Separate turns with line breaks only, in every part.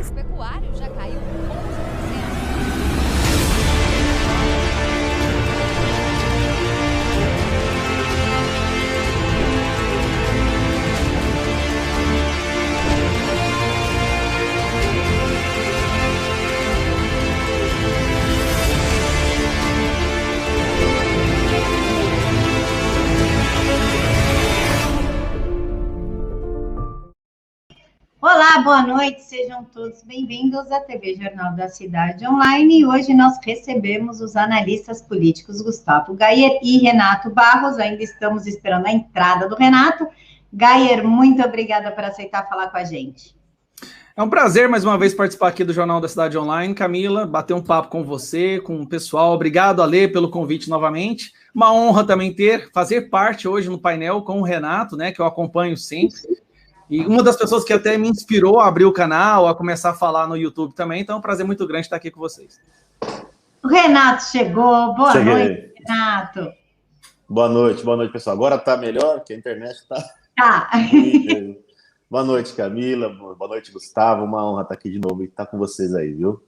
índice pecuário já caiu 11%.
Olá, boa noite, sejam todos bem-vindos à TV Jornal da Cidade Online. E hoje nós recebemos os analistas políticos Gustavo Gayer e Renato Barros. Ainda estamos esperando a entrada do Renato. Gayer, muito obrigada por aceitar falar com a gente.
É um prazer mais uma vez participar aqui do Jornal da Cidade Online, Camila, bater um papo com você, com o pessoal. Obrigado, Alê, pelo convite novamente. Uma honra também fazer parte hoje no painel com o Renato, né, que eu acompanho sempre. E uma das pessoas que até me inspirou a abrir o canal, a começar a falar no YouTube também. Então é um prazer muito grande estar aqui com vocês.
O Renato chegou. Boa noite, Renato.
Boa noite, pessoal. Agora tá melhor, que a internet tá...
Tá.
Boa noite, Camila. Boa noite, Gustavo. Uma honra estar aqui de novo e estar com vocês aí, viu?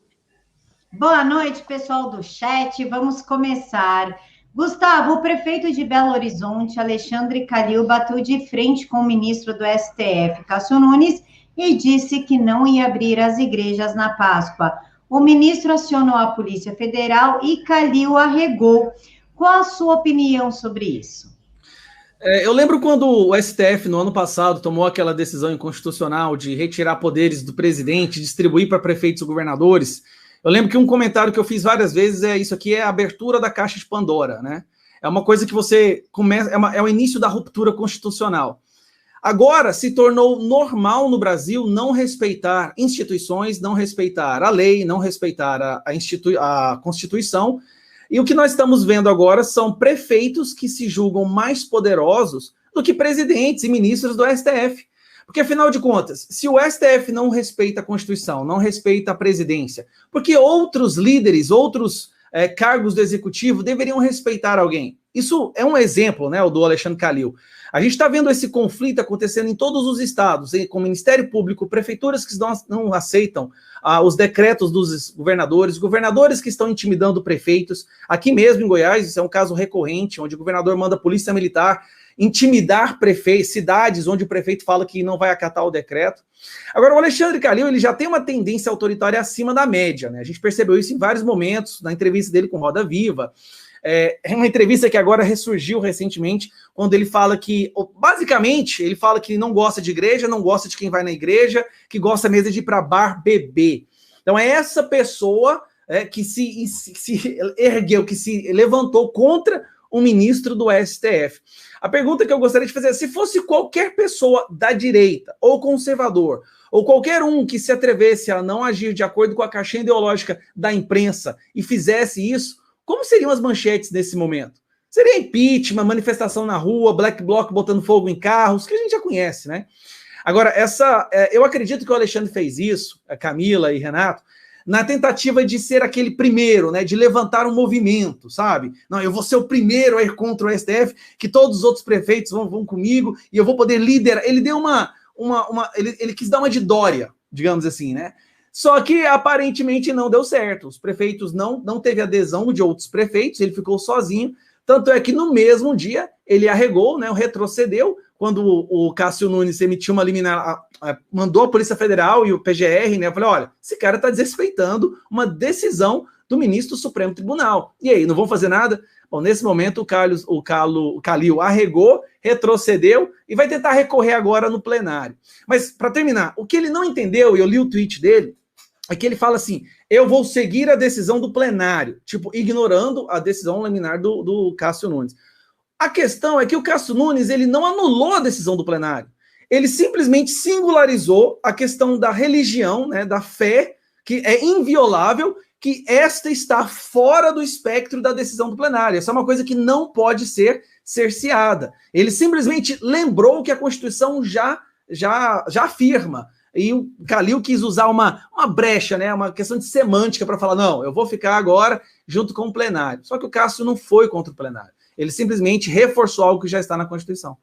Boa noite, pessoal do chat. Vamos começar. Gustavo, o prefeito de Belo Horizonte, Alexandre Calil, bateu de frente com o ministro do STF, Cássio Nunes, e disse que não ia abrir as igrejas na Páscoa. O ministro acionou a Polícia Federal e Calil arregou. Qual a sua opinião sobre isso?
Eu lembro quando o STF, no ano passado, tomou aquela decisão inconstitucional de retirar poderes do presidente, distribuir para prefeitos e governadores. Eu lembro que um comentário que eu fiz várias vezes é isso aqui é a abertura da caixa de Pandora, né? É uma coisa que você começa, é o início da ruptura constitucional. Agora se tornou normal no Brasil não respeitar instituições, não respeitar a lei, não respeitar a Constituição. E o que nós estamos vendo agora são prefeitos que se julgam mais poderosos do que presidentes e ministros do STF. Porque, afinal de contas, se o STF não respeita a Constituição, não respeita a presidência, porque outros líderes, outros cargos do executivo deveriam respeitar alguém? Isso é um exemplo, né, o do Alexandre Calil. A gente está vendo esse conflito acontecendo em todos os estados, com o Ministério Público, prefeituras que não aceitam os decretos dos governadores, governadores que estão intimidando prefeitos. Aqui mesmo em Goiás, isso é um caso recorrente, onde o governador manda a polícia militar intimidar prefeitos, cidades onde o prefeito fala que não vai acatar o decreto. Agora, o Alexandre Calil, ele já tem uma tendência autoritária acima da média, né? A gente percebeu isso em vários momentos, na entrevista dele com Roda Viva. É uma entrevista que agora ressurgiu recentemente, quando ele fala que, basicamente, ele fala que não gosta de igreja, não gosta de quem vai na igreja, que gosta mesmo de ir para bar beber. Então, é essa pessoa que se ergueu, que se levantou contra o ministro do STF. A pergunta que eu gostaria de fazer é, se fosse qualquer pessoa da direita, ou conservador, ou qualquer um que se atrevesse a não agir de acordo com a caixinha ideológica da imprensa e fizesse isso, como seriam as manchetes nesse momento? Seria impeachment, manifestação na rua, black bloc botando fogo em carros, que a gente já conhece, né? Agora, eu acredito que o Alexandre fez isso, a Camila e Renato, na tentativa de ser aquele primeiro, né, de levantar um movimento, sabe? Não, eu vou ser o primeiro a ir contra o STF, que todos os outros prefeitos vão comigo, e eu vou poder liderar. Ele deu ele quis dar uma de Dória, digamos assim, né? Só que aparentemente não deu certo. Os prefeitos não teve adesão de outros prefeitos, ele ficou sozinho. Tanto é que no mesmo dia ele arregou, né, retrocedeu, quando o Cássio Nunes emitiu uma liminar, mandou a Polícia Federal e o PGR, né? Eu falei, olha, esse cara está desrespeitando uma decisão do ministro do Supremo Tribunal. E aí, não vão fazer nada? Bom, nesse momento o Calil arregou, retrocedeu e vai tentar recorrer agora no plenário. Mas, para terminar, o que ele não entendeu, e eu li o tweet dele, é que ele fala assim, eu vou seguir a decisão do plenário, tipo, ignorando a decisão liminar do Cássio Nunes. A questão é que o Cássio Nunes, ele não anulou a decisão do plenário. Ele simplesmente singularizou a questão da religião, né, da fé, que é inviolável, que esta está fora do espectro da decisão do plenário. Essa é uma coisa que não pode ser cerceada. Ele simplesmente lembrou que a Constituição já afirma. E o Calil quis usar uma brecha, né, uma questão de semântica para falar, não, eu vou ficar agora junto com o plenário. Só que o Cássio não foi contra o plenário. Ele simplesmente reforçou algo que já está na Constituição.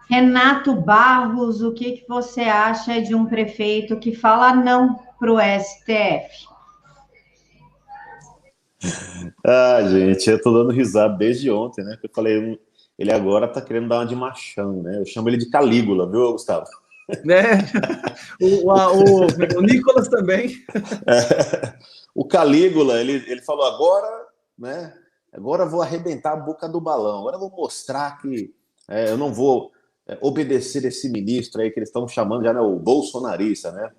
Renato Barros, o que você acha de um prefeito que fala não para o STF?
Ah, gente, eu tô dando risada desde ontem, né? Eu falei, ele agora tá querendo dar uma de machão, né? Eu chamo ele de Calígula, viu, Gustavo?
Né? O Nicolas também.
O Calígula, ele falou agora, né? Agora eu vou arrebentar a boca do balão. Agora eu vou mostrar que eu não vou obedecer esse ministro aí que eles estão chamando já, né, o bolsonarista, né?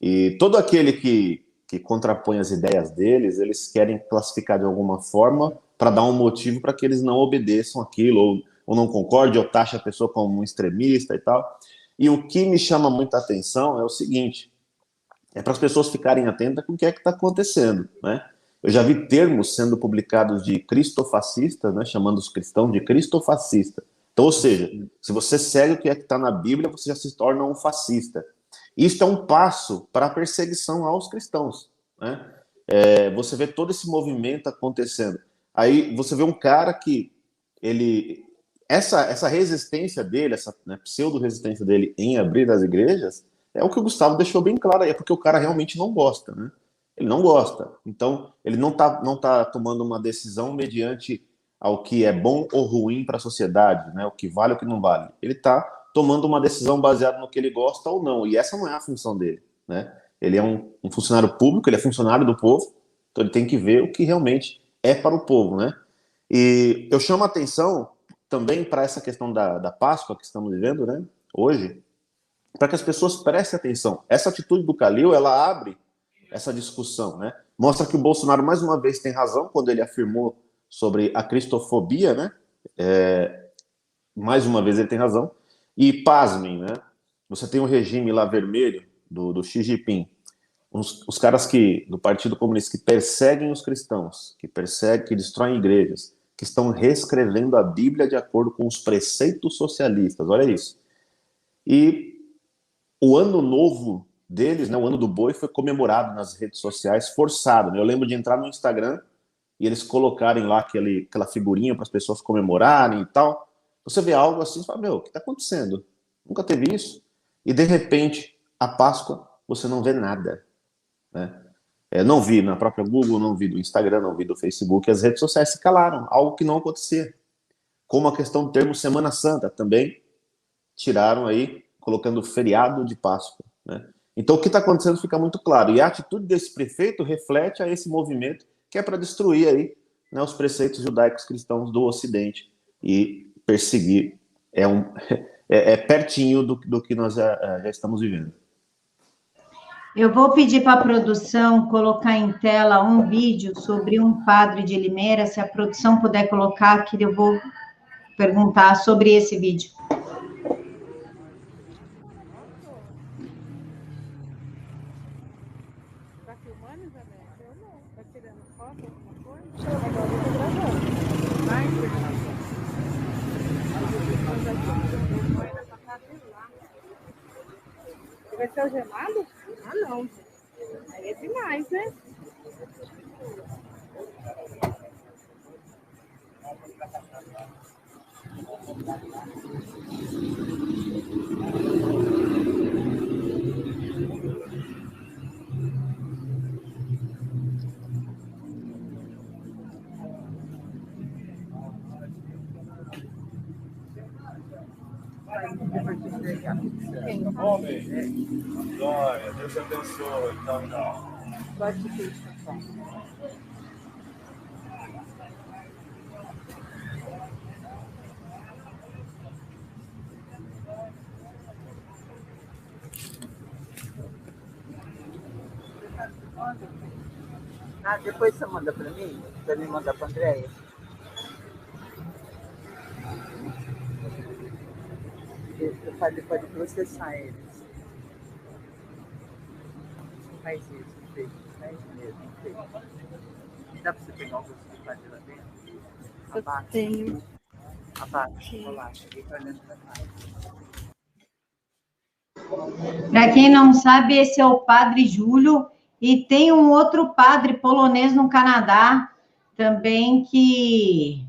E todo aquele que contrapõe as ideias deles, eles querem classificar de alguma forma para dar um motivo para que eles não obedeçam aquilo, ou não concorde, ou taxe a pessoa como um extremista e tal. E o que me chama muita atenção é o seguinte, é para as pessoas ficarem atentas com o que é que está acontecendo, né? Eu já vi termos sendo publicados de cristofascistas, né, chamando os cristãos de cristofascista. Então, ou seja, se você segue o que é que está na Bíblia, você já se torna um fascista. Isso é um passo para a perseguição aos cristãos, né? Você vê todo esse movimento acontecendo. Aí você vê um cara que essa resistência dele, essa, né, pseudo-resistência dele em abrir as igrejas, é o que o Gustavo deixou bem claro aí, é porque o cara realmente não gosta, né? Ele não gosta. Então, ele não tá tomando uma decisão mediante ao que é bom ou ruim para a sociedade, né? O que vale ou o que não vale. Ele está tomando uma decisão baseada no que ele gosta ou não. E essa não é a função dele, né? Ele é um funcionário público, ele é funcionário do povo, então ele tem que ver o que realmente é para o povo, né? E eu chamo a atenção também para essa questão da Páscoa que estamos vivendo, né? Hoje, para que as pessoas prestem atenção. Essa atitude do Calil, ela abre essa discussão, né? Mostra que o Bolsonaro, mais uma vez, tem razão quando ele afirmou sobre a cristofobia, né? Mais uma vez ele tem razão. E, pasmem, né? Você tem o regime lá vermelho do Xi Jinping, os caras do Partido Comunista que perseguem os cristãos, que destroem igrejas, que estão reescrevendo a Bíblia de acordo com os preceitos socialistas, olha isso. E o ano novo deles, né, o ano do boi, foi comemorado nas redes sociais, forçado, né? Eu lembro de entrar no Instagram e eles colocarem lá aquela figurinha para as pessoas comemorarem e tal. Você vê algo assim e fala, meu, o que está acontecendo? Nunca teve isso. E, de repente, a Páscoa, você não vê nada, né? Não vi na própria Google, não vi do Instagram, não vi do Facebook, as redes sociais se calaram, algo que não acontecia. Como a questão do termo Semana Santa, também tiraram aí, colocando feriado de Páscoa, né? Então, o que está acontecendo fica muito claro. E a atitude desse prefeito reflete a esse movimento que é para destruir aí, né, os preceitos judaicos cristãos do Ocidente e perseguir. É pertinho do que nós já estamos vivendo.
Eu vou pedir para a produção colocar em tela um vídeo sobre um padre de Limeira. Se a produção puder colocar, que eu vou perguntar sobre esse vídeo.
Tá filmando, Isabel? Eu não. Tá tirando foto, alguma coisa? Agora eu tô gravando. Vai, vai ser algemado? Ah, não. Aí é demais, né?
Homem, glória, Deus abençoe. Tchau, tchau.
Bate isso, só.
Ah, depois você manda para mim mandar para a Andréia. Eu falei, pode processar eles. Faz isso, faz mesmo. Dá para você pegar o que você faz lá dentro? Abaixa.
Tenho.
Abaixa, relaxa, fica olhando para trás.
Para quem não sabe, esse é o Padre Júlio, e tem um outro padre polonês no Canadá também que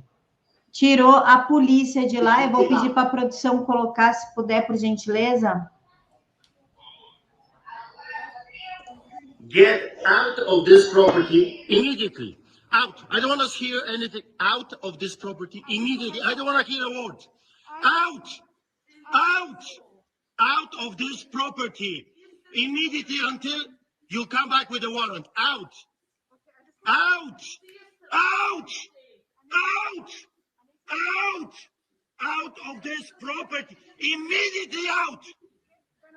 tirou a polícia de lá. Eu vou pedir para a produção colocar, se puder, por gentileza.
Get out of this property immediately. Out. I don't want to hear anything. Out of this property immediately. I don't want to hear a word. Out. Out. Out of this property immediately until you come back with a warrant. Out. Out. Out. Out. Out. Out of this property. Immediately out.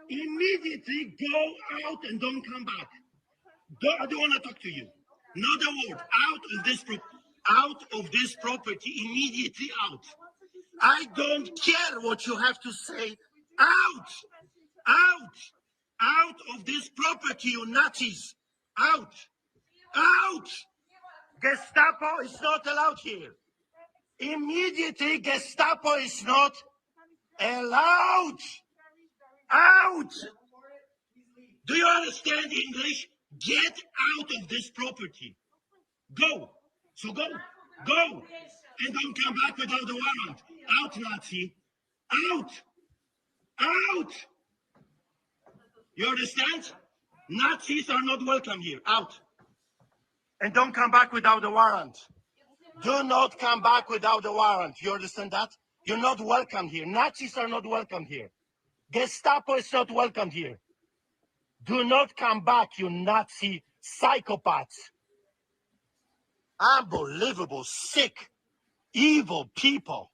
Immediately go out and don't come back. I don't want to talk to you. Not a word. Out of this property. Immediately out. I don't care what you have to say. Out. Out. Out of this property, you Nazis. Out. Out. Gestapo is not allowed here. Immediately, Gestapo is not allowed. Out. Do you understand English? Get out of this property. Go. So go. Go. And don't come back without the warrant. Out, Nazi. Out. Out. You understand? Nazis are not welcome here. Out. And don't come back without the warrant. Do not come back without the warrant. You understand that? You're not welcome here. Nazis are not welcome here. Gestapo is not welcome here. Do not come back, you Nazi psychopaths. Unbelievable, sick, evil people.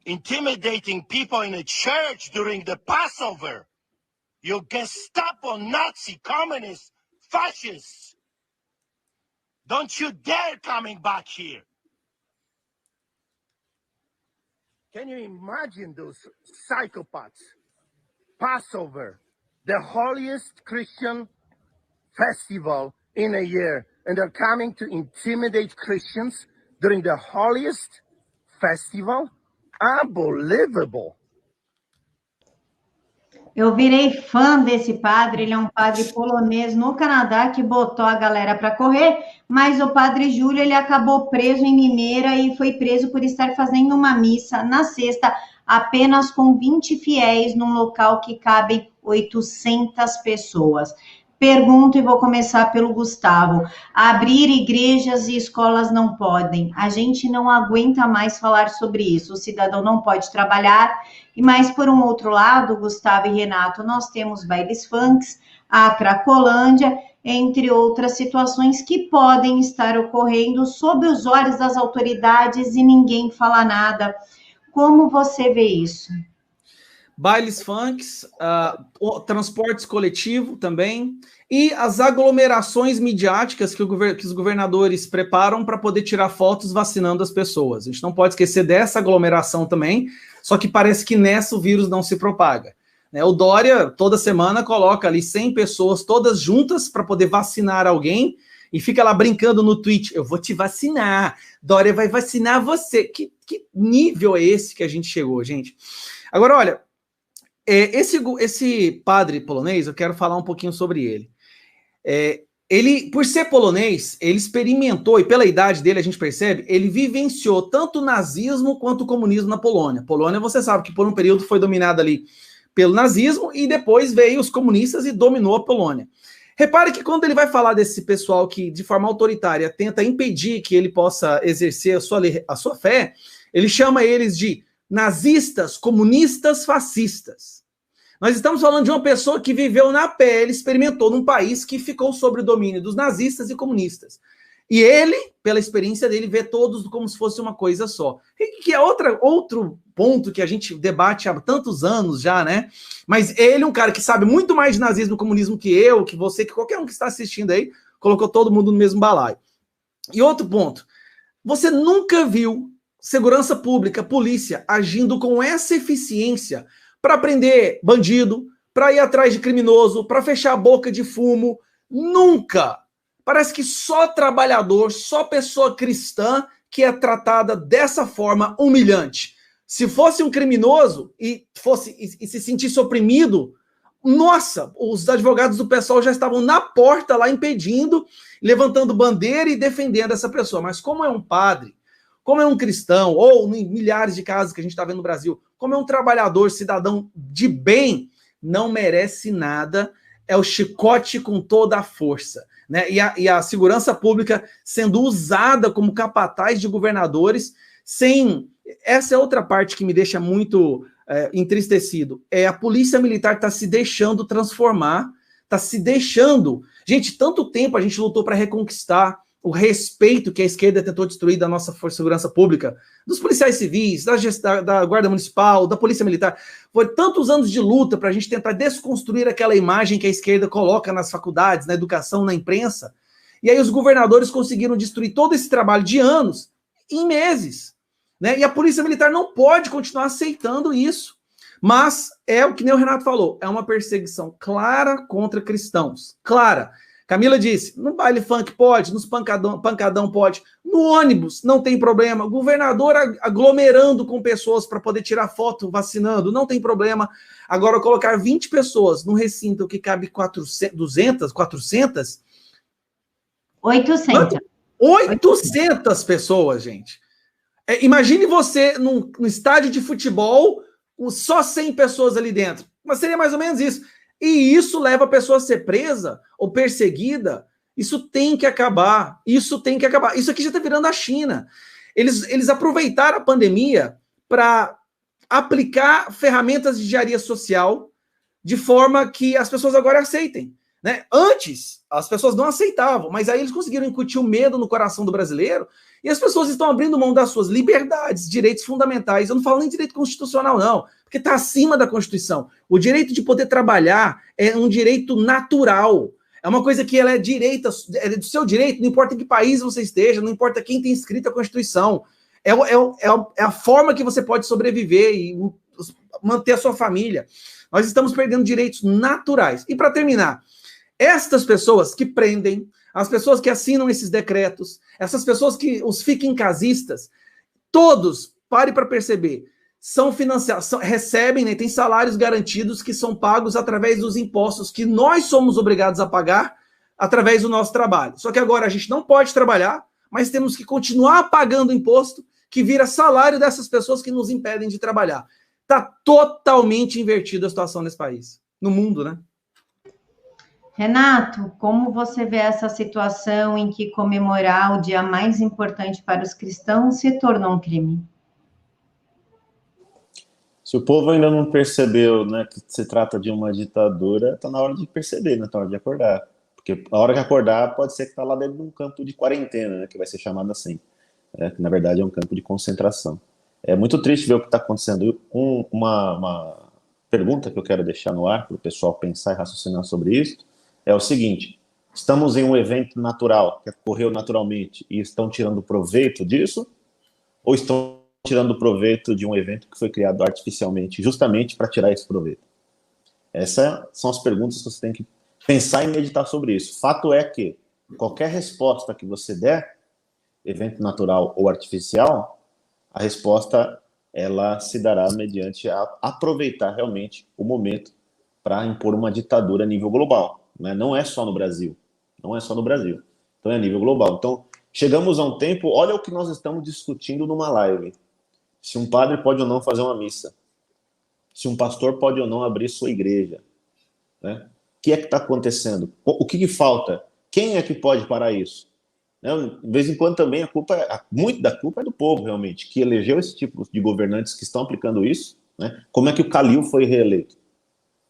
Intimidating people in a church during the Passover. You Gestapo, Nazi, communists, fascists. Don't you dare coming back here. Can you imagine those psychopaths? Passover, the holiest Christian festival in a year, and they're coming to intimidate Christians during the holiest festival? Unbelievable.
Eu virei fã desse padre, ele é um padre polonês no Canadá que botou a galera para correr, mas o padre Júlio, ele acabou preso em Limeira e foi preso por estar fazendo uma missa na sexta, apenas com 20 fiéis, num local que cabem 800 pessoas. Pergunto e vou começar pelo Gustavo. Abrir igrejas e escolas não podem. A gente não aguenta mais falar sobre isso. O cidadão não pode trabalhar. Mas, por um outro lado, Gustavo e Renato, nós temos bailes funks, a Cracolândia, entre outras situações que podem estar ocorrendo sob os olhos das autoridades e ninguém fala nada. Como você vê isso?
Bailes funks, transportes coletivo também, e as aglomerações midiáticas que os governadores preparam para poder tirar fotos vacinando as pessoas. A gente não pode esquecer dessa aglomeração também, só que parece que nessa o vírus não se propaga. O Dória, toda semana, coloca ali 100 pessoas todas juntas para poder vacinar alguém e fica lá brincando no tweet, eu vou te vacinar, Dória vai vacinar você. Que nível é esse que a gente chegou, gente? Agora, olha, esse padre polonês, eu quero falar um pouquinho sobre ele. Ele, por ser polonês, ele experimentou, e pela idade dele a gente percebe, ele vivenciou tanto o nazismo quanto o comunismo na Polônia. Polônia, você sabe que por um período foi dominada ali pelo nazismo e depois veio os comunistas e dominou a Polônia. Repare que quando ele vai falar desse pessoal que, de forma autoritária, tenta impedir que ele possa exercer a sua fé, ele chama eles de nazistas, comunistas, fascistas. Nós estamos falando de uma pessoa que viveu na pele, experimentou num país que ficou sob o domínio dos nazistas e comunistas. E ele, pela experiência dele, vê todos como se fosse uma coisa só. Que é outro ponto que a gente debate há tantos anos já, né? Mas ele é um cara que sabe muito mais de nazismo e comunismo que eu, que você, que qualquer um que está assistindo aí, colocou todo mundo no mesmo balaio. E outro ponto, você nunca viu segurança pública, polícia, agindo com essa eficiência para prender bandido, para ir atrás de criminoso, para fechar a boca de fumo. Nunca! Parece que só trabalhador, só pessoa cristã que é tratada dessa forma humilhante. Se fosse um criminoso e se sentisse oprimido, nossa, os advogados do PSOL já estavam na porta lá impedindo, levantando bandeira e defendendo essa pessoa. Mas como é um padre, como é um cristão, ou em milhares de casos que a gente está vendo no Brasil, como é um trabalhador, cidadão de bem, não merece nada, é o chicote com toda a força. Né? E a segurança pública sendo usada como capataz de governadores, sem... Essa é outra parte que me deixa muito entristecido. A polícia militar está se deixando transformar, está se deixando... Gente, tanto tempo a gente lutou para reconquistar o respeito que a esquerda tentou destruir da nossa força de segurança pública, dos policiais civis, da Guarda Municipal, da Polícia Militar. Foi tantos anos de luta para a gente tentar desconstruir aquela imagem que a esquerda coloca nas faculdades, na educação, na imprensa. E aí os governadores conseguiram destruir todo esse trabalho de anos em meses. Né? E a Polícia Militar não pode continuar aceitando isso. Mas é o que nem o Renato falou, é uma perseguição clara contra cristãos. Clara. Camila disse, no baile funk pode, nos pancadão pode, no ônibus não tem problema, governador aglomerando com pessoas para poder tirar foto vacinando, não tem problema. Agora, colocar 20 pessoas num recinto que cabe 200, 400...
800.
800 pessoas, gente. Imagine você num estádio de futebol com só 100 pessoas ali dentro. Mas seria mais ou menos isso. E isso leva a pessoa a ser presa ou perseguida. Isso tem que acabar. Isso tem que acabar. Isso aqui já está virando a China. Eles aproveitaram a pandemia para aplicar ferramentas de engenharia social de forma que as pessoas agora aceitem. Né? Antes, as pessoas não aceitavam, mas aí eles conseguiram incutir o medo no coração do brasileiro e as pessoas estão abrindo mão das suas liberdades, direitos fundamentais. Eu não falo nem direito constitucional, não, porque está acima da Constituição. O direito de poder trabalhar é um direito natural. É uma coisa que ela é direita, é do seu direito, não importa em que país você esteja, não importa quem tem escrito a Constituição. É a forma que você pode sobreviver e manter a sua família. Nós estamos perdendo direitos naturais. E para terminar, estas pessoas que prendem, as pessoas que assinam esses decretos, essas pessoas que os fiquem casistas, todos, pare para perceber, são financiados, recebem, né, tem salários garantidos que são pagos através dos impostos que nós somos obrigados a pagar através do nosso trabalho. Só que agora a gente não pode trabalhar, mas temos que continuar pagando imposto que vira salário dessas pessoas que nos impedem de trabalhar. Está totalmente invertida a situação nesse país, no mundo, né?
Renato, como você vê essa situação em que comemorar o dia mais importante para os cristãos se tornou um crime?
Se o povo ainda não percebeu, né, que se trata de uma ditadura, está na hora de perceber, né, está na hora de acordar. Porque a hora que acordar pode ser que está lá dentro de um campo de quarentena, né, que vai ser chamado assim, que na verdade é um campo de concentração. É muito triste ver o que está acontecendo. Uma pergunta que eu quero deixar no ar para o pessoal pensar e raciocinar sobre isso é o seguinte: estamos em um evento natural, que ocorreu naturalmente, e estão tirando proveito disso? Ou estão tirando proveito de um evento que foi criado artificialmente, justamente para tirar esse proveito? Essas são as perguntas que você tem que pensar e meditar sobre isso. Fato é que qualquer resposta que você der, evento natural ou artificial, a resposta ela se dará mediante aproveitar realmente o momento para impor uma ditadura a nível global. Né? Não é só no Brasil. Não é só no Brasil. Então é a nível global. Então, chegamos a um tempo, olha o que nós estamos discutindo numa live. Se um padre pode ou não fazer uma missa. Se um pastor pode ou não abrir sua igreja. Né? O que é que está acontecendo? O que falta? Quem é que pode parar isso? Né? De vez em quando também muito da culpa é do povo, realmente, que elegeu esse tipo de governantes que estão aplicando isso. Né? Como é que o Calil foi reeleito?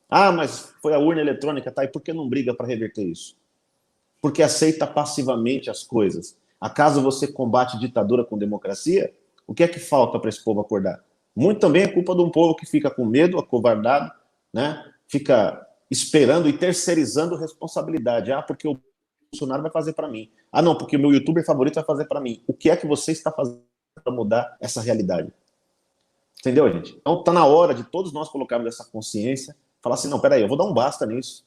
Ah, mas foi a urna eletrônica, tá? E por que não briga para reverter isso? Porque aceita passivamente as coisas. Acaso você combate ditadura com democracia? O que é que falta para esse povo acordar? Muito também é culpa de um povo que fica com medo, acovardado, né? Fica esperando e terceirizando responsabilidade. Ah, porque o Bolsonaro vai fazer para mim. Ah, não, porque o meu youtuber favorito vai fazer para mim. O que é que você está fazendo para mudar essa realidade? Entendeu, gente? Então está na hora de todos nós colocarmos essa consciência, falar assim, não, peraí, eu vou dar um basta nisso.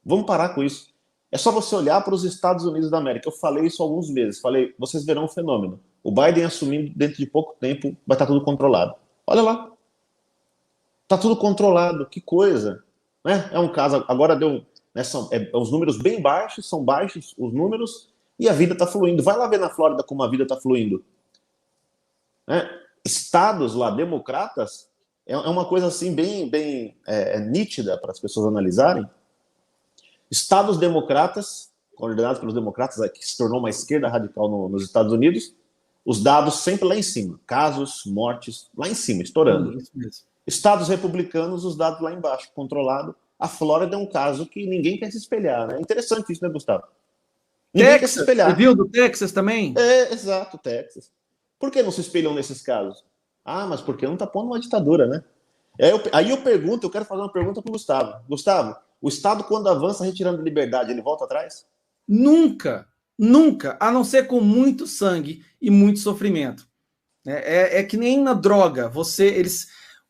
Vamos parar com isso. É só você olhar para os Estados Unidos da América. Eu falei isso há alguns meses. Falei, vocês verão um fenômeno. O Biden assumindo, dentro de pouco tempo, vai estar tudo controlado. Olha lá. Está tudo controlado. Que coisa. Né? É um caso, agora deu... Né, os números bem baixos, são baixos os números, e a vida está fluindo. Vai lá ver na Flórida como a vida está fluindo. né? Estados lá, democratas, é uma coisa assim bem nítida para as pessoas analisarem. Estados democratas, coordenados pelos democratas, que se tornou uma esquerda radical nos Estados Unidos, os dados sempre lá em cima, casos, mortes, lá em cima, estourando. Estados republicanos, os dados lá embaixo, controlado. A Flórida é um caso que ninguém quer se espelhar, né? Interessante isso, né, Gustavo? Ninguém quer se espelhar.
Você viu do Texas também?
Exato, Texas. Por que não se espelham nesses casos? Ah, mas porque não está pondo uma ditadura, né? Aí eu pergunto, eu quero fazer uma pergunta para o Gustavo. Gustavo, o Estado, quando avança retirando liberdade, ele volta atrás?
Nunca, nunca, a não ser com muito sangue e muito sofrimento. É que nem na droga,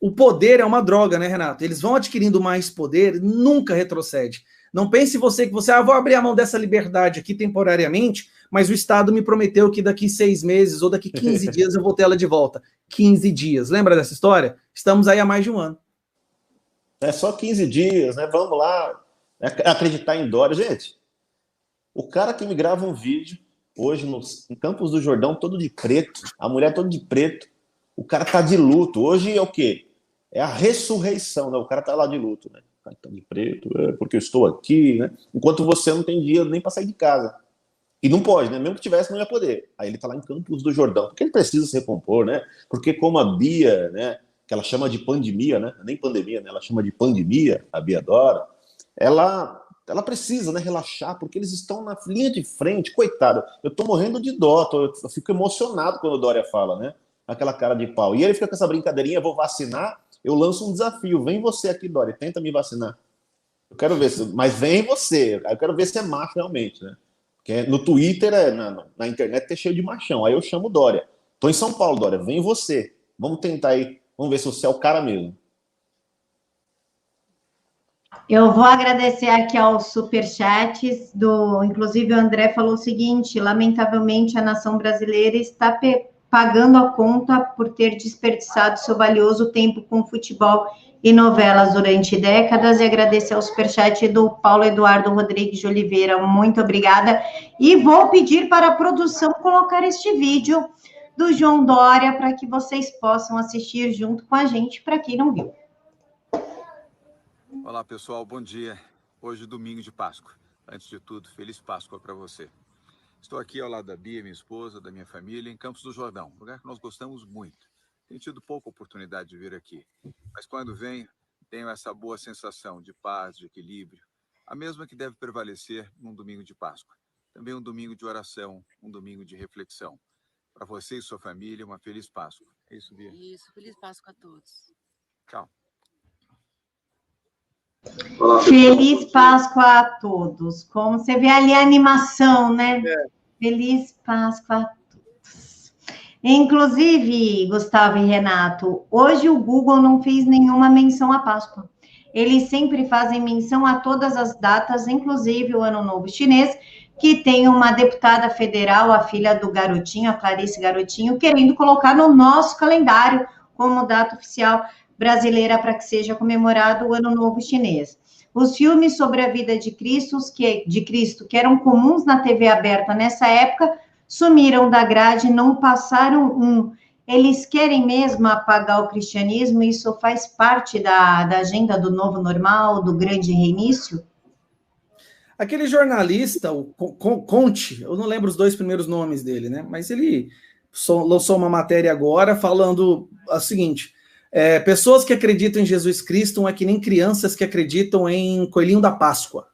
o poder é uma droga, né, Renato? Eles vão adquirindo mais poder, nunca retrocede. Não pense que você, vou abrir a mão dessa liberdade aqui temporariamente, mas o Estado me prometeu que daqui 6 meses ou daqui 15 dias eu vou ter ela de volta. 15 dias. Lembra dessa história? Estamos aí há mais de um ano.
É só 15 dias, né? Vamos lá acreditar em Dória. Gente, o cara que me grava um vídeo hoje em Campos do Jordão, todo de preto, a mulher toda de preto, o cara tá de luto. Hoje é o quê? É a ressurreição, né? O cara tá lá de luto, né? O cara tá de preto, porque eu estou aqui, né? Enquanto você não tem dinheiro nem para sair de casa. E não pode, né? Mesmo que tivesse, não ia poder. Aí ele tá lá em Campos do Jordão, porque ele precisa se recompor, né? Porque como a Bia, né? Que ela chama de pandemia, né? Nem pandemia, né? Ela chama de pandemia, a Bia Dora. Ela precisa, né, relaxar, porque eles estão na linha de frente, coitado. Eu tô morrendo de dó, eu fico emocionado quando o Dória fala, né? Aquela cara de pau. E ele fica com essa brincadeirinha, vou vacinar, eu lanço um desafio. Vem você aqui, Dória, tenta me vacinar. Eu quero ver, mas vem você. Eu quero ver se é macho realmente, né? Porque no Twitter, na internet, é cheio de machão. Aí eu chamo o Dória. Tô em São Paulo, Dória, vem você. Vamos tentar aí, vamos ver se você é o cara mesmo.
Eu vou agradecer aqui aos superchats, inclusive o André falou o seguinte: lamentavelmente a nação brasileira está pagando a conta por ter desperdiçado seu valioso tempo com futebol e novelas durante décadas, e agradecer ao superchat do Paulo Eduardo Rodrigues de Oliveira, muito obrigada, e vou pedir para a produção colocar este vídeo do João Dória para que vocês possam assistir junto com a gente, para quem não viu.
Olá, pessoal, bom dia. Hoje, domingo de Páscoa. Antes de tudo, feliz Páscoa para você. Estou aqui ao lado da Bia, minha esposa, da minha família, em Campos do Jordão, lugar que nós gostamos muito. Tenho tido pouca oportunidade de vir aqui, mas quando venho, tenho essa boa sensação de paz, de equilíbrio, a mesma que deve prevalecer num domingo de Páscoa. Também um domingo de oração, um domingo de reflexão. Para você e sua família, uma feliz Páscoa. É isso, Bia?
Isso, feliz Páscoa a todos.
Tchau.
Feliz Páscoa a todos. Como você vê ali a animação, né? Feliz Páscoa a todos. Inclusive, Gustavo e Renato, hoje o Google não fez nenhuma menção à Páscoa. Eles sempre fazem menção a todas as datas, inclusive o Ano Novo Chinês, que tem uma deputada federal, a filha do Garotinho, a Clarice Garotinho, querendo colocar no nosso calendário como data oficial brasileira para que seja comemorado o Ano Novo Chinês. Os filmes sobre a vida de Cristo, que eram comuns na TV aberta nessa época, sumiram da grade, não passaram Eles querem mesmo apagar o cristianismo? Isso faz parte da agenda do novo normal, do grande reinício?
Aquele jornalista, o Conte, eu não lembro os 2 primeiros nomes dele, né? Mas ele lançou uma matéria agora falando o seguinte: pessoas que acreditam em Jesus Cristo é que nem crianças que acreditam em Coelhinho da Páscoa.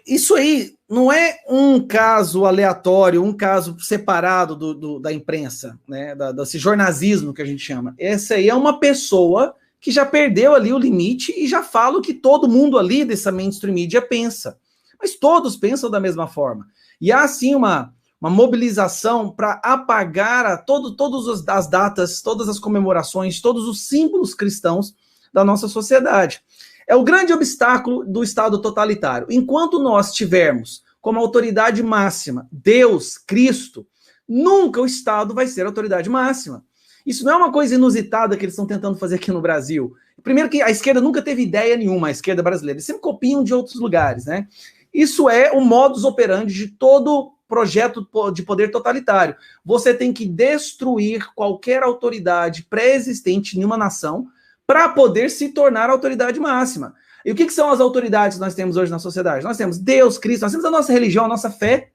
Isso aí não é um caso aleatório, um caso separado da imprensa, né? Desse jornalismo que a gente chama. Essa aí é uma pessoa que já perdeu ali o limite e já fala o que todo mundo ali dessa mainstream media pensa. Mas todos pensam da mesma forma. E há, sim, uma mobilização para apagar todas as datas, todas as comemorações, todos os símbolos cristãos da nossa sociedade. É o grande obstáculo do Estado totalitário. Enquanto nós tivermos como autoridade máxima Deus, Cristo, nunca o Estado vai ser a autoridade máxima. Isso não é uma coisa inusitada que eles estão tentando fazer aqui no Brasil. Primeiro que a esquerda nunca teve ideia nenhuma, a esquerda brasileira. Eles sempre copiam de outros lugares, né? Isso é o modus operandi de todo projeto de poder totalitário. Você tem que destruir qualquer autoridade pré-existente em uma nação para poder se tornar a autoridade máxima. E o que são as autoridades que nós temos hoje na sociedade? Nós temos Deus, Cristo, nós temos a nossa religião, a nossa fé,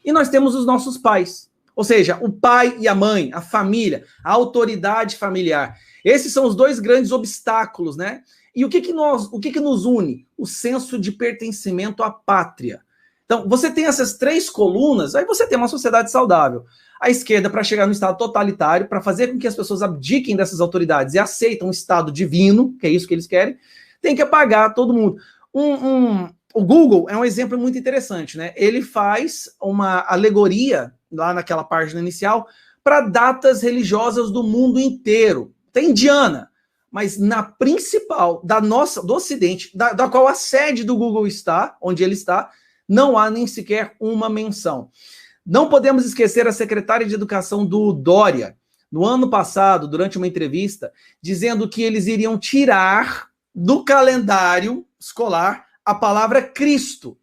e nós temos os nossos pais. Ou seja, o pai e a mãe, a família, a autoridade familiar. Esses são os dois grandes obstáculos, né? E o que nos une? O senso de pertencimento à pátria. Então, você tem essas três colunas, aí você tem uma sociedade saudável. A esquerda, para chegar no estado totalitário, para fazer com que as pessoas abdiquem dessas autoridades e aceitem um estado divino, que é isso que eles querem, tem que apagar todo mundo. O Google é um exemplo muito interessante, né? Ele faz uma alegoria, lá naquela página inicial, para datas religiosas do mundo inteiro. Tem indiana, mas na principal, do Ocidente, da qual a sede do Google está, onde ele está, não há nem sequer uma menção. Não podemos esquecer a secretária de Educação do Dória, no ano passado, durante uma entrevista, dizendo que eles iriam tirar do calendário escolar a palavra Cristo.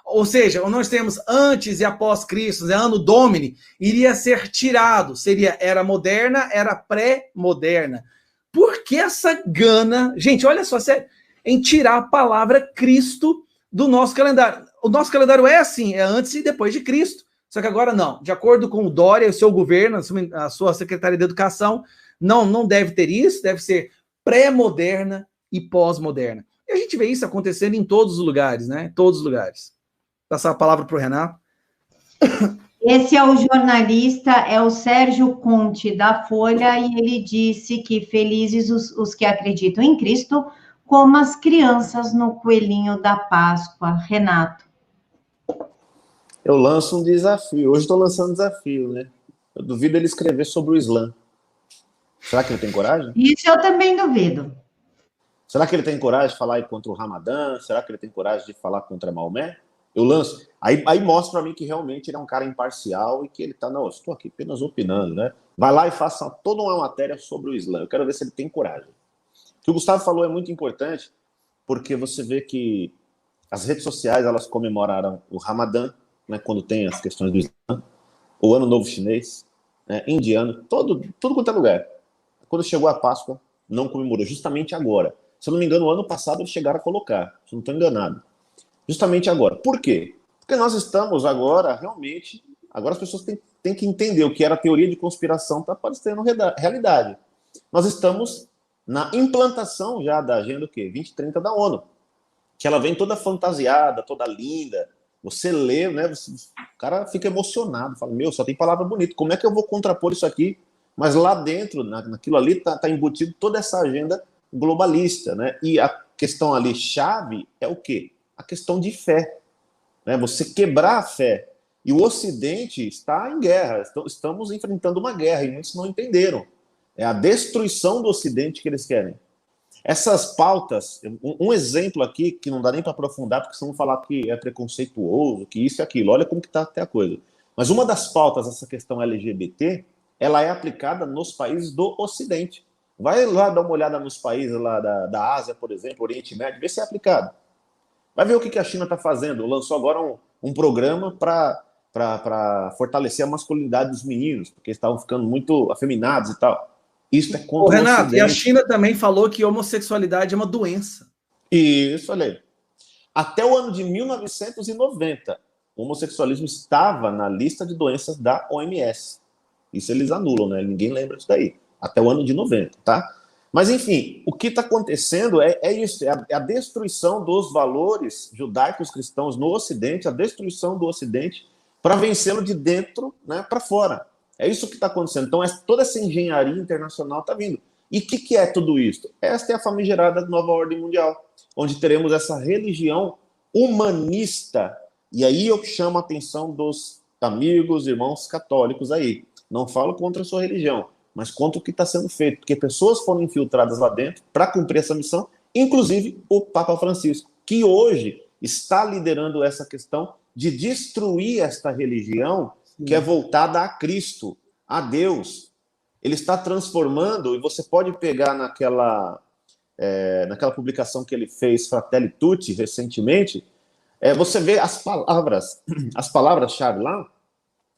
Ou seja, nós temos antes e após Cristo, ano Domini, iria ser tirado. Seria era moderna, era pré-moderna. Por que essa gana, gente, olha só, sério, em tirar a palavra Cristo do nosso calendário? O nosso calendário é assim, é antes e depois de Cristo. Só que agora não. De acordo com o Dória, o seu governo, a sua Secretaria de Educação, não deve ter isso, deve ser pré-moderna e pós-moderna. E a gente vê isso acontecendo em todos os lugares, né? Todos os lugares. Passar a palavra para o Renato.
Esse é o jornalista, é o Sérgio Conte, da Folha, e ele disse que felizes os que acreditam em Cristo, como as crianças no coelhinho da Páscoa. Renato.
Eu lanço um desafio. Hoje estou lançando um desafio, né? Eu duvido ele escrever sobre o Islã. Será que ele tem coragem?
Isso eu também duvido.
Será que ele tem coragem de falar contra o Ramadã? Será que ele tem coragem de falar contra Maomé? Eu lanço. Aí mostra para mim que realmente ele é um cara imparcial e que ele tá, não, eu estou aqui apenas opinando, né? Vai lá e faça toda uma matéria sobre o Islã. Eu quero ver se ele tem coragem. O que o Gustavo falou é muito importante, porque você vê que as redes sociais, elas comemoraram o Ramadã, né, quando tem as questões do Islã, o Ano Novo Chinês, né, indiano, tudo quanto é lugar. Quando chegou a Páscoa, não comemorou, justamente agora. Se eu não me engano, o ano passado eles chegaram a colocar, se eu não estou enganado. Justamente agora. Por quê? Porque nós estamos agora, realmente, agora as pessoas têm que entender o que era teoria de conspiração está parecendo realidade. Nós estamos na implantação já da Agenda 2030 da ONU, que ela vem toda fantasiada, toda linda. Você lê, né? O cara fica emocionado, fala, meu, só tem palavra bonita, como é que eu vou contrapor isso aqui? Mas lá dentro, naquilo ali, tá embutido toda essa agenda globalista, né? E a questão ali chave é o quê? A questão de fé, né? Você quebrar a fé. E o Ocidente está em guerra, estamos enfrentando uma guerra, e muitos não entenderam. É a destruição do Ocidente que eles querem. Essas pautas, um exemplo aqui, que não dá nem para aprofundar, porque senão vão falar que é preconceituoso, que isso e aquilo, olha como que está até a coisa. Mas uma das pautas, essa questão LGBT, ela é aplicada nos países do Ocidente. Vai lá dar uma olhada nos países lá da Ásia, por exemplo, Oriente Médio, vê se é aplicado. Vai ver o que a China está fazendo. Lançou agora um programa para fortalecer a masculinidade dos meninos, porque eles estavam ficando muito afeminados e tal. Isso é contra o
Renato,
Ocidente.
E a China também falou que homossexualidade é uma doença.
Isso, olha aí. Até o ano de 1990, o homossexualismo estava na lista de doenças da OMS. Isso eles anulam, né? Ninguém lembra disso daí. Até o ano de 90, tá? Mas, enfim, o que está acontecendo é isso, é a destruição dos valores judaicos cristãos no Ocidente, a destruição do Ocidente para vencê-lo de dentro, né, para fora. É isso que está acontecendo. Então, toda essa engenharia internacional está vindo. E o que é tudo isso? Esta é a famigerada nova ordem mundial, onde teremos essa religião humanista. E aí eu chamo a atenção dos amigos, irmãos católicos aí. Não falo contra a sua religião, mas contra o que está sendo feito, porque pessoas foram infiltradas lá dentro para cumprir essa missão, inclusive o Papa Francisco, que hoje está liderando essa questão de destruir esta religião que é voltada a Cristo, a Deus. Ele está transformando, e você pode pegar naquela publicação que ele fez, Fratelli Tutti, recentemente, Você vê as palavras-chave lá,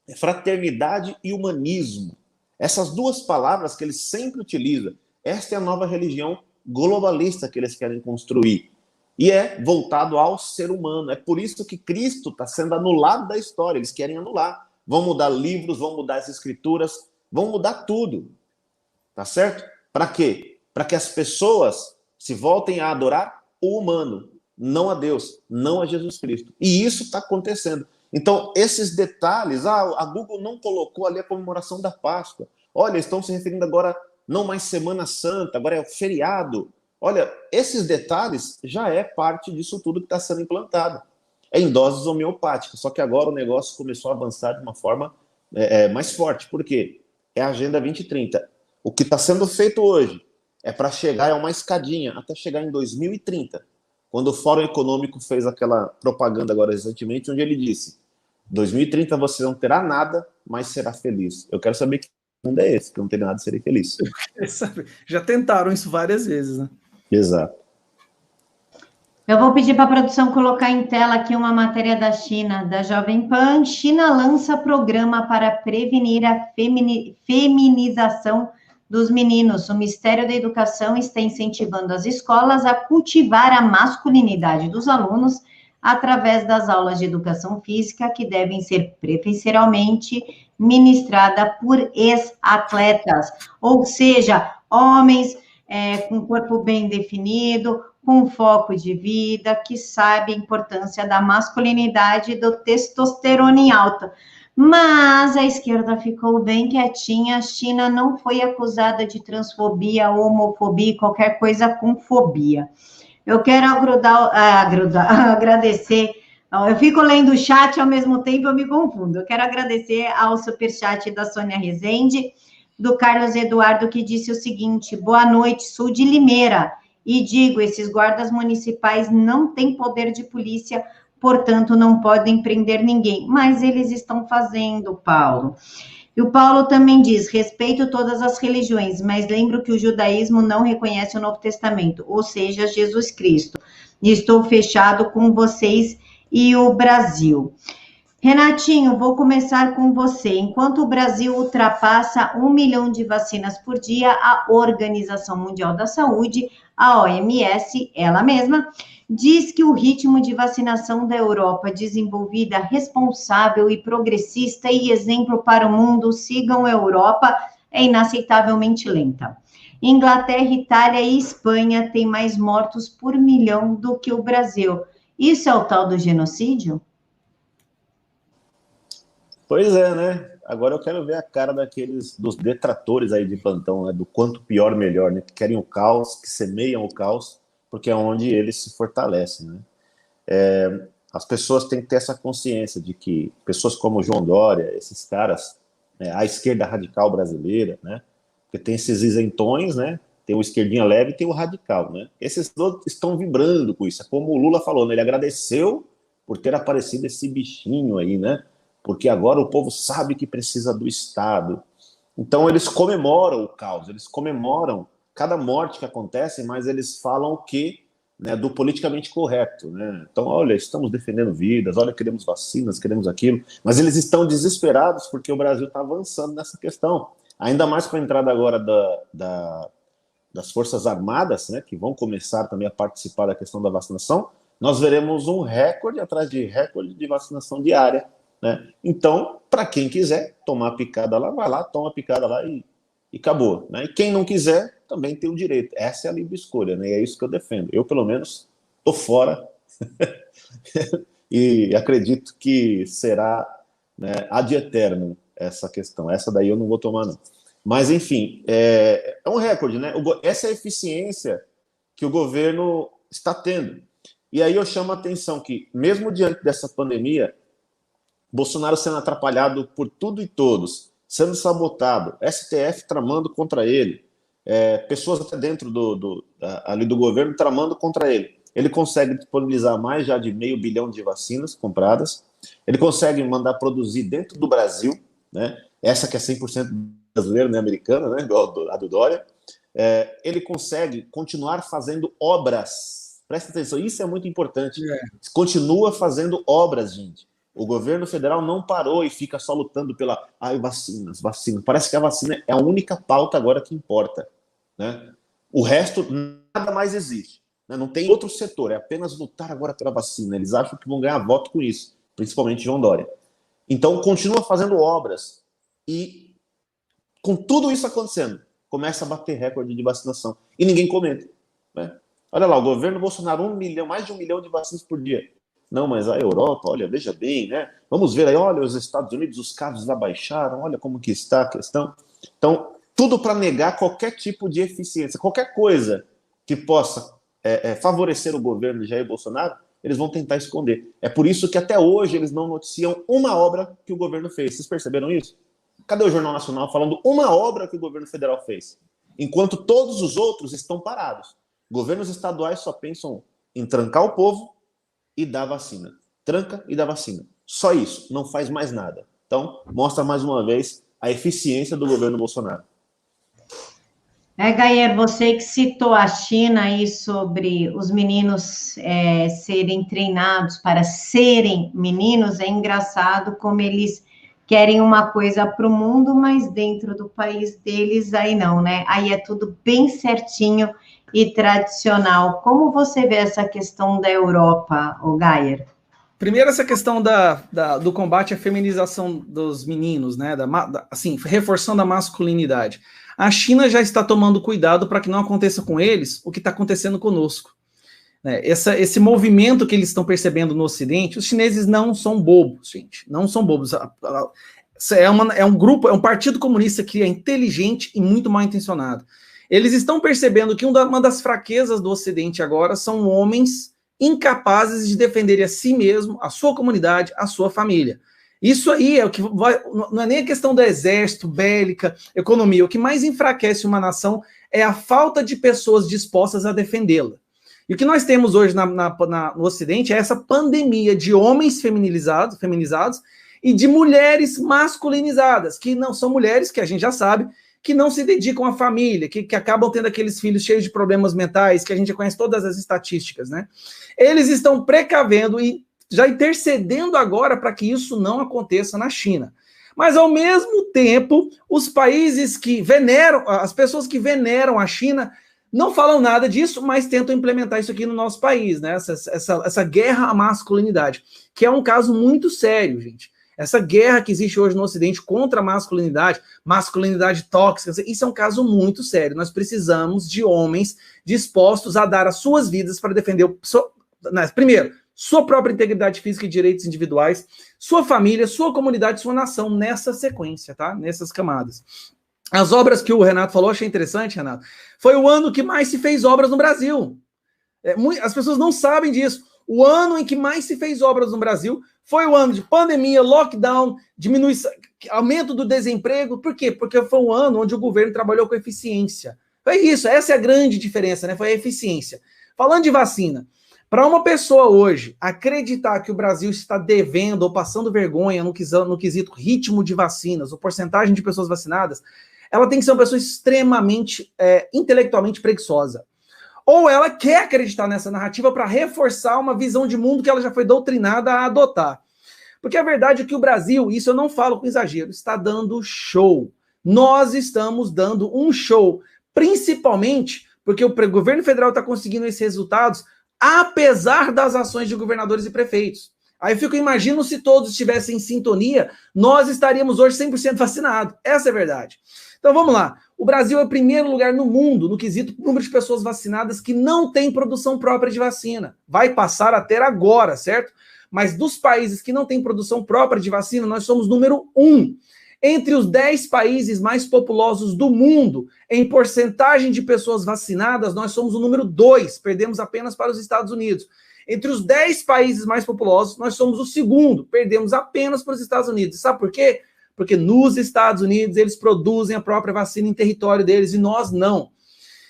é fraternidade e humanismo. Essas duas palavras que eles sempre utilizam. Esta é a nova religião globalista que eles querem construir. E é voltado ao ser humano. É por isso que Cristo está sendo anulado da história. Eles querem anular. Vão mudar livros, vão mudar as escrituras, vão mudar tudo. Tá certo? Para quê? Para que as pessoas se voltem a adorar o humano, não a Deus, não a Jesus Cristo. E isso está acontecendo. Então, esses detalhes, a Google não colocou ali a comemoração da Páscoa. Olha, estão se referindo agora não mais Semana Santa, agora é o feriado. Olha, esses detalhes já é parte disso tudo que está sendo implantado. É em doses homeopáticas, só que agora o negócio começou a avançar de uma forma mais forte. Por quê? É a Agenda 2030. O que está sendo feito hoje é para chegar a uma escadinha, até chegar em 2030, quando o Fórum Econômico fez aquela propaganda agora recentemente, onde ele disse: 2030 você não terá nada, mas será feliz. Eu quero saber que mundo é esse, que não tem nada de ser feliz.
Já tentaram isso várias vezes, né?
Exato.
Eu vou pedir para a produção colocar em tela aqui uma matéria da China, da Jovem Pan. China lança programa para prevenir a feminização dos meninos. O Ministério da Educação está incentivando as escolas a cultivar a masculinidade dos alunos através das aulas de educação física, que devem ser preferencialmente ministradas por ex-atletas, ou seja, homens com corpo bem definido, com foco de vida, que sabe a importância da masculinidade e do testosterona em alta. Mas a esquerda ficou bem quietinha, a China não foi acusada de transfobia, homofobia e qualquer coisa com fobia. Eu quero agradecer, eu fico lendo o chat ao mesmo tempo, eu me confundo. Eu quero agradecer ao superchat da Sônia Rezende, do Carlos Eduardo, que disse o seguinte: boa noite, sou de Limeira, e digo, esses guardas municipais não têm poder de polícia, portanto, não podem prender ninguém. Mas eles estão fazendo, Paulo. E o Paulo também diz: respeito todas as religiões, mas lembro que o judaísmo não reconhece o Novo Testamento, ou seja, Jesus Cristo. E estou fechado com vocês e o Brasil. Renatinho, vou começar com você. Enquanto o Brasil ultrapassa 1 milhão de vacinas por dia, a Organização Mundial da Saúde, a OMS, ela mesma, diz que o ritmo de vacinação da Europa, desenvolvida, responsável e progressista e exemplo para o mundo, sigam a Europa, é inaceitavelmente lenta. Inglaterra, Itália e Espanha têm mais mortos por milhão do que o Brasil. Isso é o tal do genocídio?
Pois é, né? Agora eu quero ver a cara dos detratores aí de plantão, né? Do quanto pior, melhor, né? Que querem o caos, que semeiam o caos, porque é onde eles se fortalecem, né? As pessoas têm que ter essa consciência de que pessoas como o João Dória, esses caras, a esquerda radical brasileira, né? Porque tem esses isentões, né? Tem o esquerdinha leve e tem o radical, né? Esses dois estão vibrando com isso. É como o Lula falou, né? Ele agradeceu por ter aparecido esse bichinho aí, né? Porque agora o povo sabe que precisa do Estado. Então eles comemoram o caos, eles comemoram cada morte que acontece, mas eles falam o quê? Né, do politicamente correto. Né? Então, olha, estamos defendendo vidas, olha, queremos vacinas, queremos aquilo, mas eles estão desesperados porque o Brasil está avançando nessa questão. Ainda mais com a entrada agora das Forças Armadas, né, que vão começar também a participar da questão da vacinação, nós veremos um recorde atrás de recorde de vacinação diária. Né? Então, para quem quiser tomar a picada lá, vai lá, toma a picada lá e acabou. Né? E quem não quiser, também tem o direito. Essa é a livre escolha, né? E é isso que eu defendo. Eu, pelo menos, estou fora e acredito que será, né, ad eternum essa questão. Essa daí eu não vou tomar, não. Mas, enfim, é um recorde, né? Essa é a eficiência que o governo está tendo. E aí eu chamo a atenção que, mesmo diante dessa pandemia, Bolsonaro sendo atrapalhado por tudo e todos, sendo sabotado, STF tramando contra ele, pessoas até dentro ali do governo tramando contra ele. Ele consegue disponibilizar mais já de 500 milhão de vacinas compradas, ele consegue mandar produzir dentro do Brasil, né? Essa que é 100% brasileira, né, americana, né, igual a do Dória. Ele consegue continuar fazendo obras Presta atenção, isso é muito importante. Continua fazendo obras, gente. O governo federal não parou e fica só lutando pela vacinas. Parece que a vacina é a única pauta agora que importa, né? O resto, nada mais existe, né? Não tem outro setor, é apenas lutar agora pela vacina. Eles acham que vão ganhar voto com isso, principalmente João Dória. Então, continua fazendo obras e, com tudo isso acontecendo, começa a bater recorde de vacinação. E ninguém comenta, né? Olha lá, o governo Bolsonaro, mais de 1 milhão de vacinas por dia. Não, mas a Europa, olha, veja bem, né? Vamos ver aí, olha, os Estados Unidos, os casos lá baixaram, olha como que está a questão. Então, tudo para negar qualquer tipo de eficiência, qualquer coisa que possa favorecer o governo de Jair Bolsonaro, eles vão tentar esconder. É por isso que até hoje eles não noticiam uma obra que o governo fez. Vocês perceberam isso? Cadê o Jornal Nacional falando uma obra que o governo federal fez? Enquanto todos os outros estão parados. Governos estaduais só pensam em trancar o povo e dar vacina. Tranca e dá vacina. Só isso, não faz mais nada. Então, mostra mais uma vez a eficiência do governo Bolsonaro.
Gayer, você que citou a China aí sobre os meninos serem treinados para serem meninos, é engraçado como eles querem uma coisa para o mundo, mas dentro do país deles aí não, né? Aí é tudo bem certinho e tradicional. Como você vê essa questão da Europa, Gayer?
Primeiro, essa questão do combate à feminização dos meninos, né? Assim, reforçando a masculinidade. A China já está tomando cuidado para que não aconteça com eles o que está acontecendo conosco. Esse movimento que eles estão percebendo no Ocidente, os chineses não são bobos, gente. Não são bobos. É um grupo, é um partido comunista que é inteligente e muito mal intencionado. Eles estão percebendo que uma das fraquezas do Ocidente agora são homens incapazes de defenderem a si mesmo, a sua comunidade, a sua família. Isso aí é o que vai, não é nem a questão do exército, bélica, economia. O que mais enfraquece uma nação é a falta de pessoas dispostas a defendê-la. E o que nós temos hoje no Ocidente é essa pandemia de homens feminizados e de mulheres masculinizadas, que não são mulheres, que a gente já sabe, que não se dedicam à família, que acabam tendo aqueles filhos cheios de problemas mentais, que a gente já conhece todas as estatísticas, né? Eles estão precavendo e já intercedendo agora para que isso não aconteça na China. Mas, ao mesmo tempo, os países que veneram, as pessoas que veneram a China, não falam nada disso, mas tentam implementar isso aqui no nosso país, né? Essa guerra à masculinidade, que é um caso muito sério, gente. Essa guerra que existe hoje no Ocidente contra a masculinidade tóxica, isso é um caso muito sério. Nós precisamos de homens dispostos a dar as suas vidas para defender, primeiro, sua própria integridade física e direitos individuais, sua família, sua comunidade, sua nação, nessa sequência, tá? Nessas camadas. As obras que o Renato falou, achei interessante, Renato. Foi o ano que mais se fez obras no Brasil. As pessoas não sabem disso. O ano em que mais se fez obras no Brasil foi o ano de pandemia, lockdown, diminuição, aumento do desemprego. Por quê? Porque foi um ano onde o governo trabalhou com eficiência. Foi isso, essa é a grande diferença, né? Foi a eficiência. Falando de vacina, para uma pessoa hoje acreditar que o Brasil está devendo ou passando vergonha no quesito ritmo de vacinas, ou porcentagem de pessoas vacinadas, ela tem que ser uma pessoa extremamente intelectualmente preguiçosa. Ou ela quer acreditar nessa narrativa para reforçar uma visão de mundo que ela já foi doutrinada a adotar. Porque a verdade é que o Brasil, isso eu não falo com exagero, está dando show. Nós estamos dando um show, principalmente porque o governo federal está conseguindo esses resultados apesar das ações de governadores e prefeitos. Aí eu imagino se todos estivessem em sintonia, nós estaríamos hoje 100% vacinados. Essa é a verdade. Então vamos lá. O Brasil é o primeiro lugar no mundo no quesito número de pessoas vacinadas que não tem produção própria de vacina. Vai passar a ter agora, certo? Mas dos países que não têm produção própria de vacina, nós somos número 1. Entre os 10 países mais populosos do mundo, em porcentagem de pessoas vacinadas, nós somos o número 2, perdemos apenas para os Estados Unidos. Entre os 10 países mais populosos, nós somos o segundo, perdemos apenas para os Estados Unidos. Sabe por quê? Porque nos Estados Unidos eles produzem a própria vacina em território deles e nós não.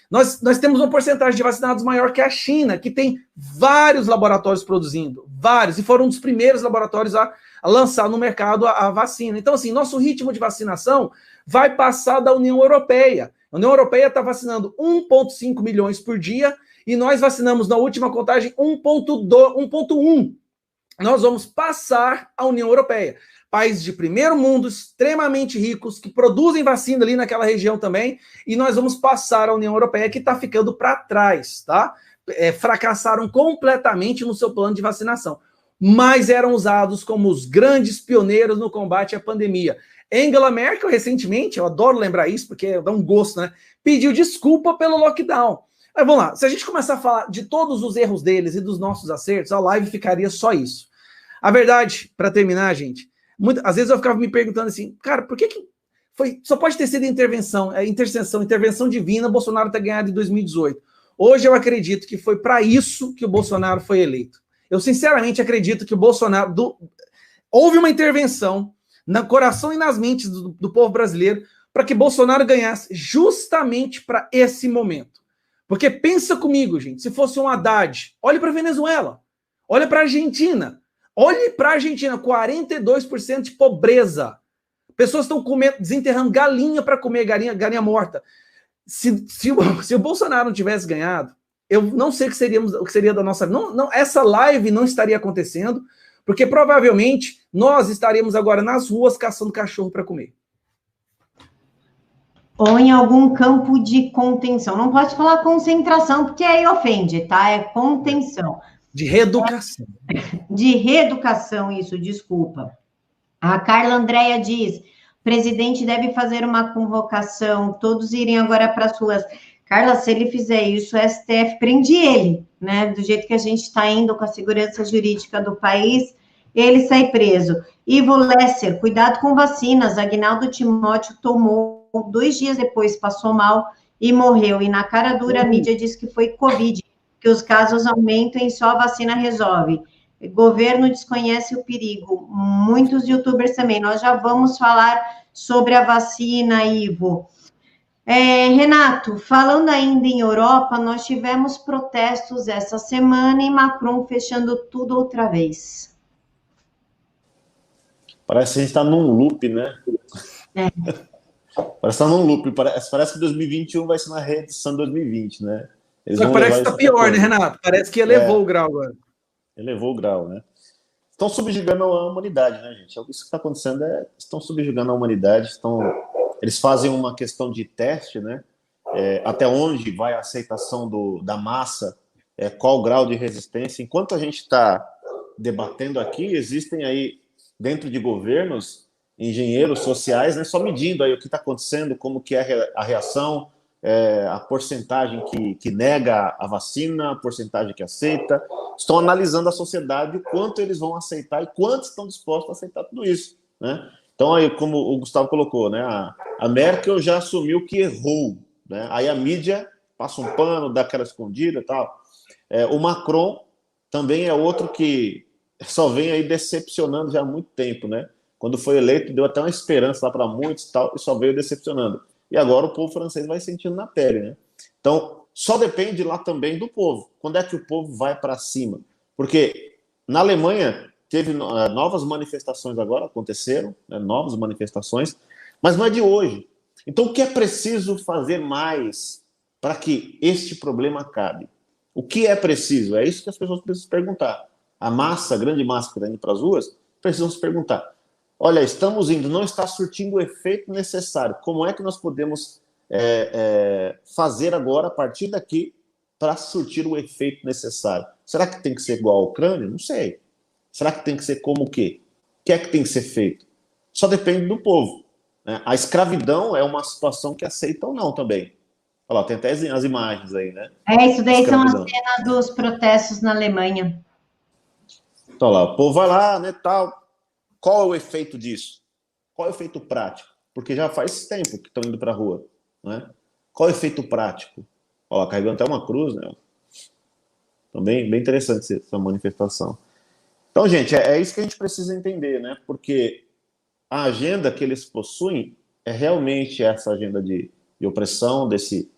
Nós temos uma porcentagem de vacinados maior que a China, que tem vários laboratórios produzindo, vários, e foram um dos primeiros laboratórios a lançar no mercado a vacina. Então, assim, nosso ritmo de vacinação vai passar da União Europeia. A União Europeia está vacinando 1,5 milhões por dia e nós vacinamos na última contagem 1,1. Nós vamos passar a União Europeia. Países de primeiro mundo, extremamente ricos, que produzem vacina ali naquela região também, e nós vamos passar a União Europeia, que está ficando para trás, tá? Fracassaram completamente no seu plano de vacinação, mas eram usados como os grandes pioneiros no combate à pandemia. Angela Merkel, recentemente, eu adoro lembrar isso, porque dá um gosto, né? Pediu desculpa pelo lockdown. Mas vamos lá, se a gente começar a falar de todos os erros deles e dos nossos acertos, a live ficaria só isso. A verdade, para terminar, gente, às vezes eu ficava me perguntando assim, cara, por que foi? Só pode ter sido intervenção divina, Bolsonaro ter ganhado em 2018. Hoje eu acredito que foi para isso que o Bolsonaro foi eleito. Eu sinceramente acredito que o Bolsonaro... Houve uma intervenção no coração e nas mentes do povo brasileiro para que Bolsonaro ganhasse justamente para esse momento. Porque pensa comigo, gente, se fosse um Haddad, olhe para a Venezuela, olhe para a Argentina, 42% de pobreza. Pessoas estão desenterrando galinha para comer, galinha morta. Se o Bolsonaro não tivesse ganhado, eu não sei o que seria da nossa... essa live não estaria acontecendo, porque provavelmente nós estaríamos agora nas ruas caçando cachorro para comer.
Ou em algum campo de contenção. Não pode falar concentração, porque aí ofende, tá? É contenção.
De reeducação.
De reeducação, isso, desculpa. A Carla Andréia diz, presidente deve fazer uma convocação, todos irem agora para as ruas. Carla, se ele fizer isso, o STF prende ele, né? Do jeito que a gente está indo com a segurança jurídica do país, ele sai preso. Ivo Lesser, cuidado com vacinas. Aguinaldo Timóteo tomou, 2 dias depois passou mal e morreu. E na cara dura a mídia diz que foi Covid, que os casos aumentam e só a vacina resolve. O governo desconhece o perigo. Muitos youtubers também. Nós já vamos falar sobre a vacina, Ivo. Renato, falando ainda em Europa, nós tivemos protestos essa semana e Macron fechando tudo outra vez.
Parece que a gente está num loop, né? Parece que está num loop. Parece que 2021 vai ser na reedição de 2020, né?
Parece que está pior, né, Renato? Parece que elevou o grau agora.
Elevou o grau, né? Estão subjugando a humanidade, né, gente? Isso que está acontecendo estão subjugando a humanidade, eles fazem uma questão de teste, né? Até onde vai a aceitação da massa, qual o grau de resistência. Enquanto a gente está debatendo aqui, existem aí, dentro de governos, engenheiros sociais, né, só medindo aí o que está acontecendo, como que é a reação, a porcentagem que nega a vacina, a porcentagem que aceita. Estão analisando a sociedade, o quanto eles vão aceitar e quantos estão dispostos a aceitar tudo isso, né? Então, aí, como o Gustavo colocou, né, a Merkel já assumiu que errou, né? Aí a mídia passa um pano, dá aquela escondida e tal. O Macron também é outro que só vem aí decepcionando já há muito tempo, né? Quando foi eleito, deu até uma esperança lá para muitos e tal, e só veio decepcionando. E agora o povo francês vai sentindo na pele, né? Então, só depende lá também do povo. Quando é que o povo vai para cima? Porque na Alemanha teve novas manifestações agora, aconteceram, né, novas manifestações, mas não é de hoje. Então, o que é preciso fazer mais para que este problema acabe? O que é preciso? É isso que as pessoas precisam se perguntar. A massa, a grande massa que está indo para as ruas, precisam se perguntar. Olha, estamos indo, não está surtindo o efeito necessário. Como é que nós podemos fazer agora, a partir daqui, para surtir o efeito necessário? Será que tem que ser igual à Ucrânia? Não sei. Será que tem que ser como o quê? O que é que tem que ser feito? Só depende do povo, né? A escravidão é uma situação que aceita ou não também. Olha lá, tem até as imagens aí, né?
Isso daí são as cenas dos protestos na Alemanha.
Então lá, o povo vai lá, né, tal. Qual é o efeito disso? Qual é o efeito prático? Porque já faz tempo que estão indo para a rua, né? Qual é o efeito prático? Olha lá, carregando até uma cruz, né? Então, bem interessante essa manifestação. Então, gente, é isso que a gente precisa entender, né? Porque a agenda que eles possuem é realmente essa agenda de opressão, desse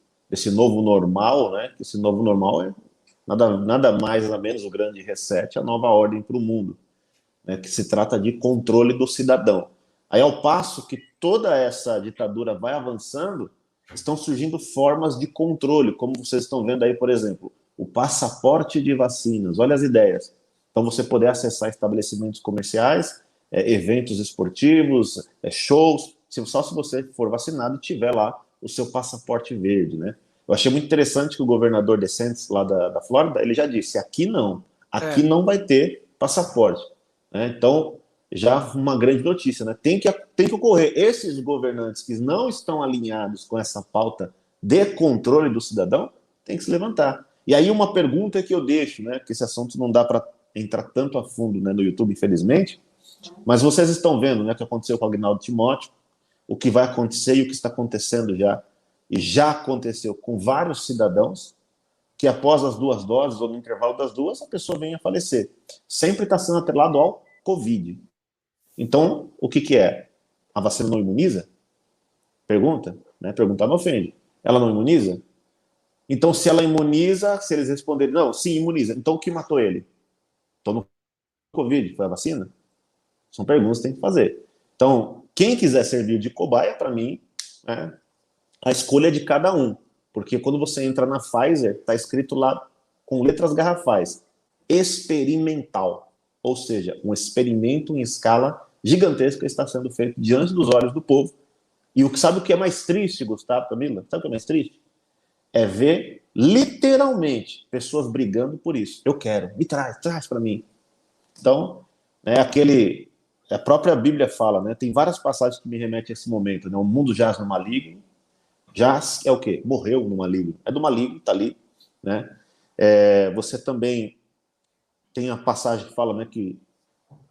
novo normal, né? Esse novo normal é nada mais, nada menos o grande reset, a nova ordem para o mundo, né? Que se trata de controle do cidadão. Aí, ao passo que toda essa ditadura vai avançando, estão surgindo formas de controle, como vocês estão vendo aí, por exemplo, o passaporte de vacinas. Olha as ideias. Então, você poder acessar estabelecimentos comerciais, eventos esportivos, shows, só se você for vacinado e tiver lá o seu passaporte verde, né? Eu achei muito interessante que o governador DeSantis, lá da Flórida, ele já disse, aqui não vai ter passaporte, né? Então, já uma grande notícia, né? Tem que ocorrer. Esses governantes que não estão alinhados com essa pauta de controle do cidadão, tem que se levantar. E aí uma pergunta que eu deixo, né? Que esse assunto não dá para entrar tanto a fundo, né, no YouTube, infelizmente, mas vocês estão vendo, né, o que aconteceu com o Agnaldo Timóteo, o que vai acontecer e o que está acontecendo já, e já aconteceu com vários cidadãos, que após as 2 doses, ou no intervalo das 2, a pessoa vem a falecer. Sempre está sendo atrelado ao Covid. Então, o que é? A vacina não imuniza? Pergunta, né? Perguntar não ofende. Ela não imuniza? Então, se ela imuniza, se eles responderem, não, sim, imuniza. Então, o que matou ele? Então, no Covid, foi a vacina? São perguntas que tem que fazer. Então, quem quiser servir de cobaia, para mim, a escolha é de cada um. Porque quando você entra na Pfizer, está escrito lá com letras garrafais, experimental. Ou seja, um experimento em escala gigantesca está sendo feito diante dos olhos do povo. E sabe o que é mais triste, Gustavo, Camila? Sabe o que é mais triste? É ver, literalmente, pessoas brigando por isso. Eu quero, me traz para mim. Então, a própria Bíblia fala, né? Tem várias passagens que me remetem a esse momento, né? O mundo jaz no maligno. Jaz é o quê? Morreu no maligno. É do maligno, está ali, né? Você também tem a passagem que fala, né, que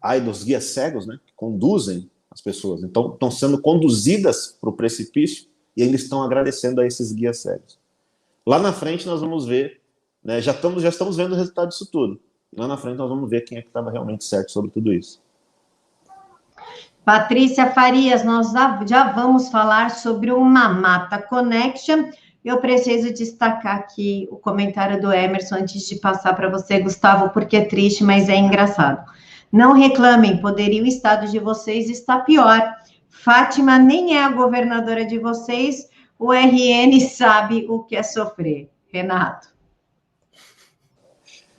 ai dos guias cegos, né, que conduzem as pessoas. Então, estão sendo conduzidas para o precipício e ainda estão agradecendo a esses guias cegos. Lá na frente nós vamos ver, né, já estamos vendo o resultado disso tudo. Lá na frente nós vamos ver quem é que estava realmente certo sobre tudo isso.
Patrícia Farias, nós já vamos falar sobre o Mamata Connection. Eu preciso destacar aqui o comentário do Emerson antes de passar para você, Gustavo, porque é triste, mas é engraçado. Não reclamem, poderia o estado de vocês estar pior. Fátima nem é a governadora de vocês, o RN sabe o que é sofrer. Renato.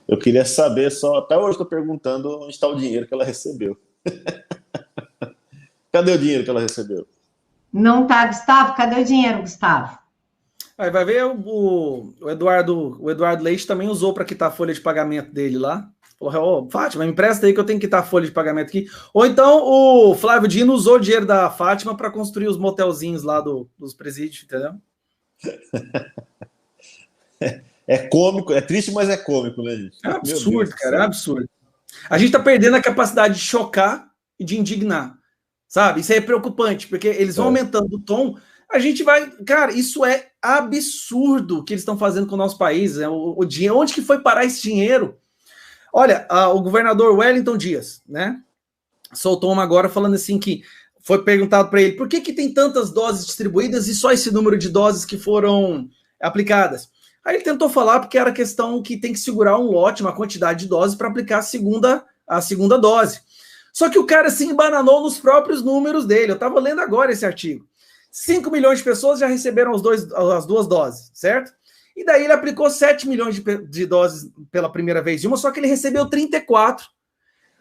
Eu queria saber só, até hoje estou perguntando onde está o dinheiro que ela recebeu. Cadê o dinheiro que ela recebeu?
Não tá, Gustavo? Cadê o dinheiro, Gustavo?
Aí vai ver o Eduardo Leite também usou para quitar a folha de pagamento dele lá. Falou, Fátima, me empresta aí que eu tenho que quitar a folha de pagamento aqui. Ou então o Flávio Dino usou o dinheiro da Fátima para construir os motelzinhos lá dos presídios, entendeu?
É cômico, é triste, mas é cômico, né, gente?
É um absurdo, cara, é um absurdo. A gente tá perdendo a capacidade de chocar e de indignar, sabe? Isso aí é preocupante, porque eles vão aumentando o tom, a gente vai... Cara, isso é absurdo o que eles estão fazendo com o nosso país, o dinheiro, onde que foi parar esse dinheiro? Olha, o governador Wellington Dias, né, soltou uma agora falando assim que foi perguntado para ele por que tem tantas doses distribuídas e só esse número de doses que foram aplicadas. Aí ele tentou falar porque era questão que tem que segurar um lote, uma quantidade de doses para aplicar a segunda dose. Só que o cara se embananou nos próprios números dele. Eu estava lendo agora esse artigo. 5 milhões de pessoas já receberam as 2 doses, certo? E daí ele aplicou 7 milhões de doses pela primeira vez de uma, só que ele recebeu 34.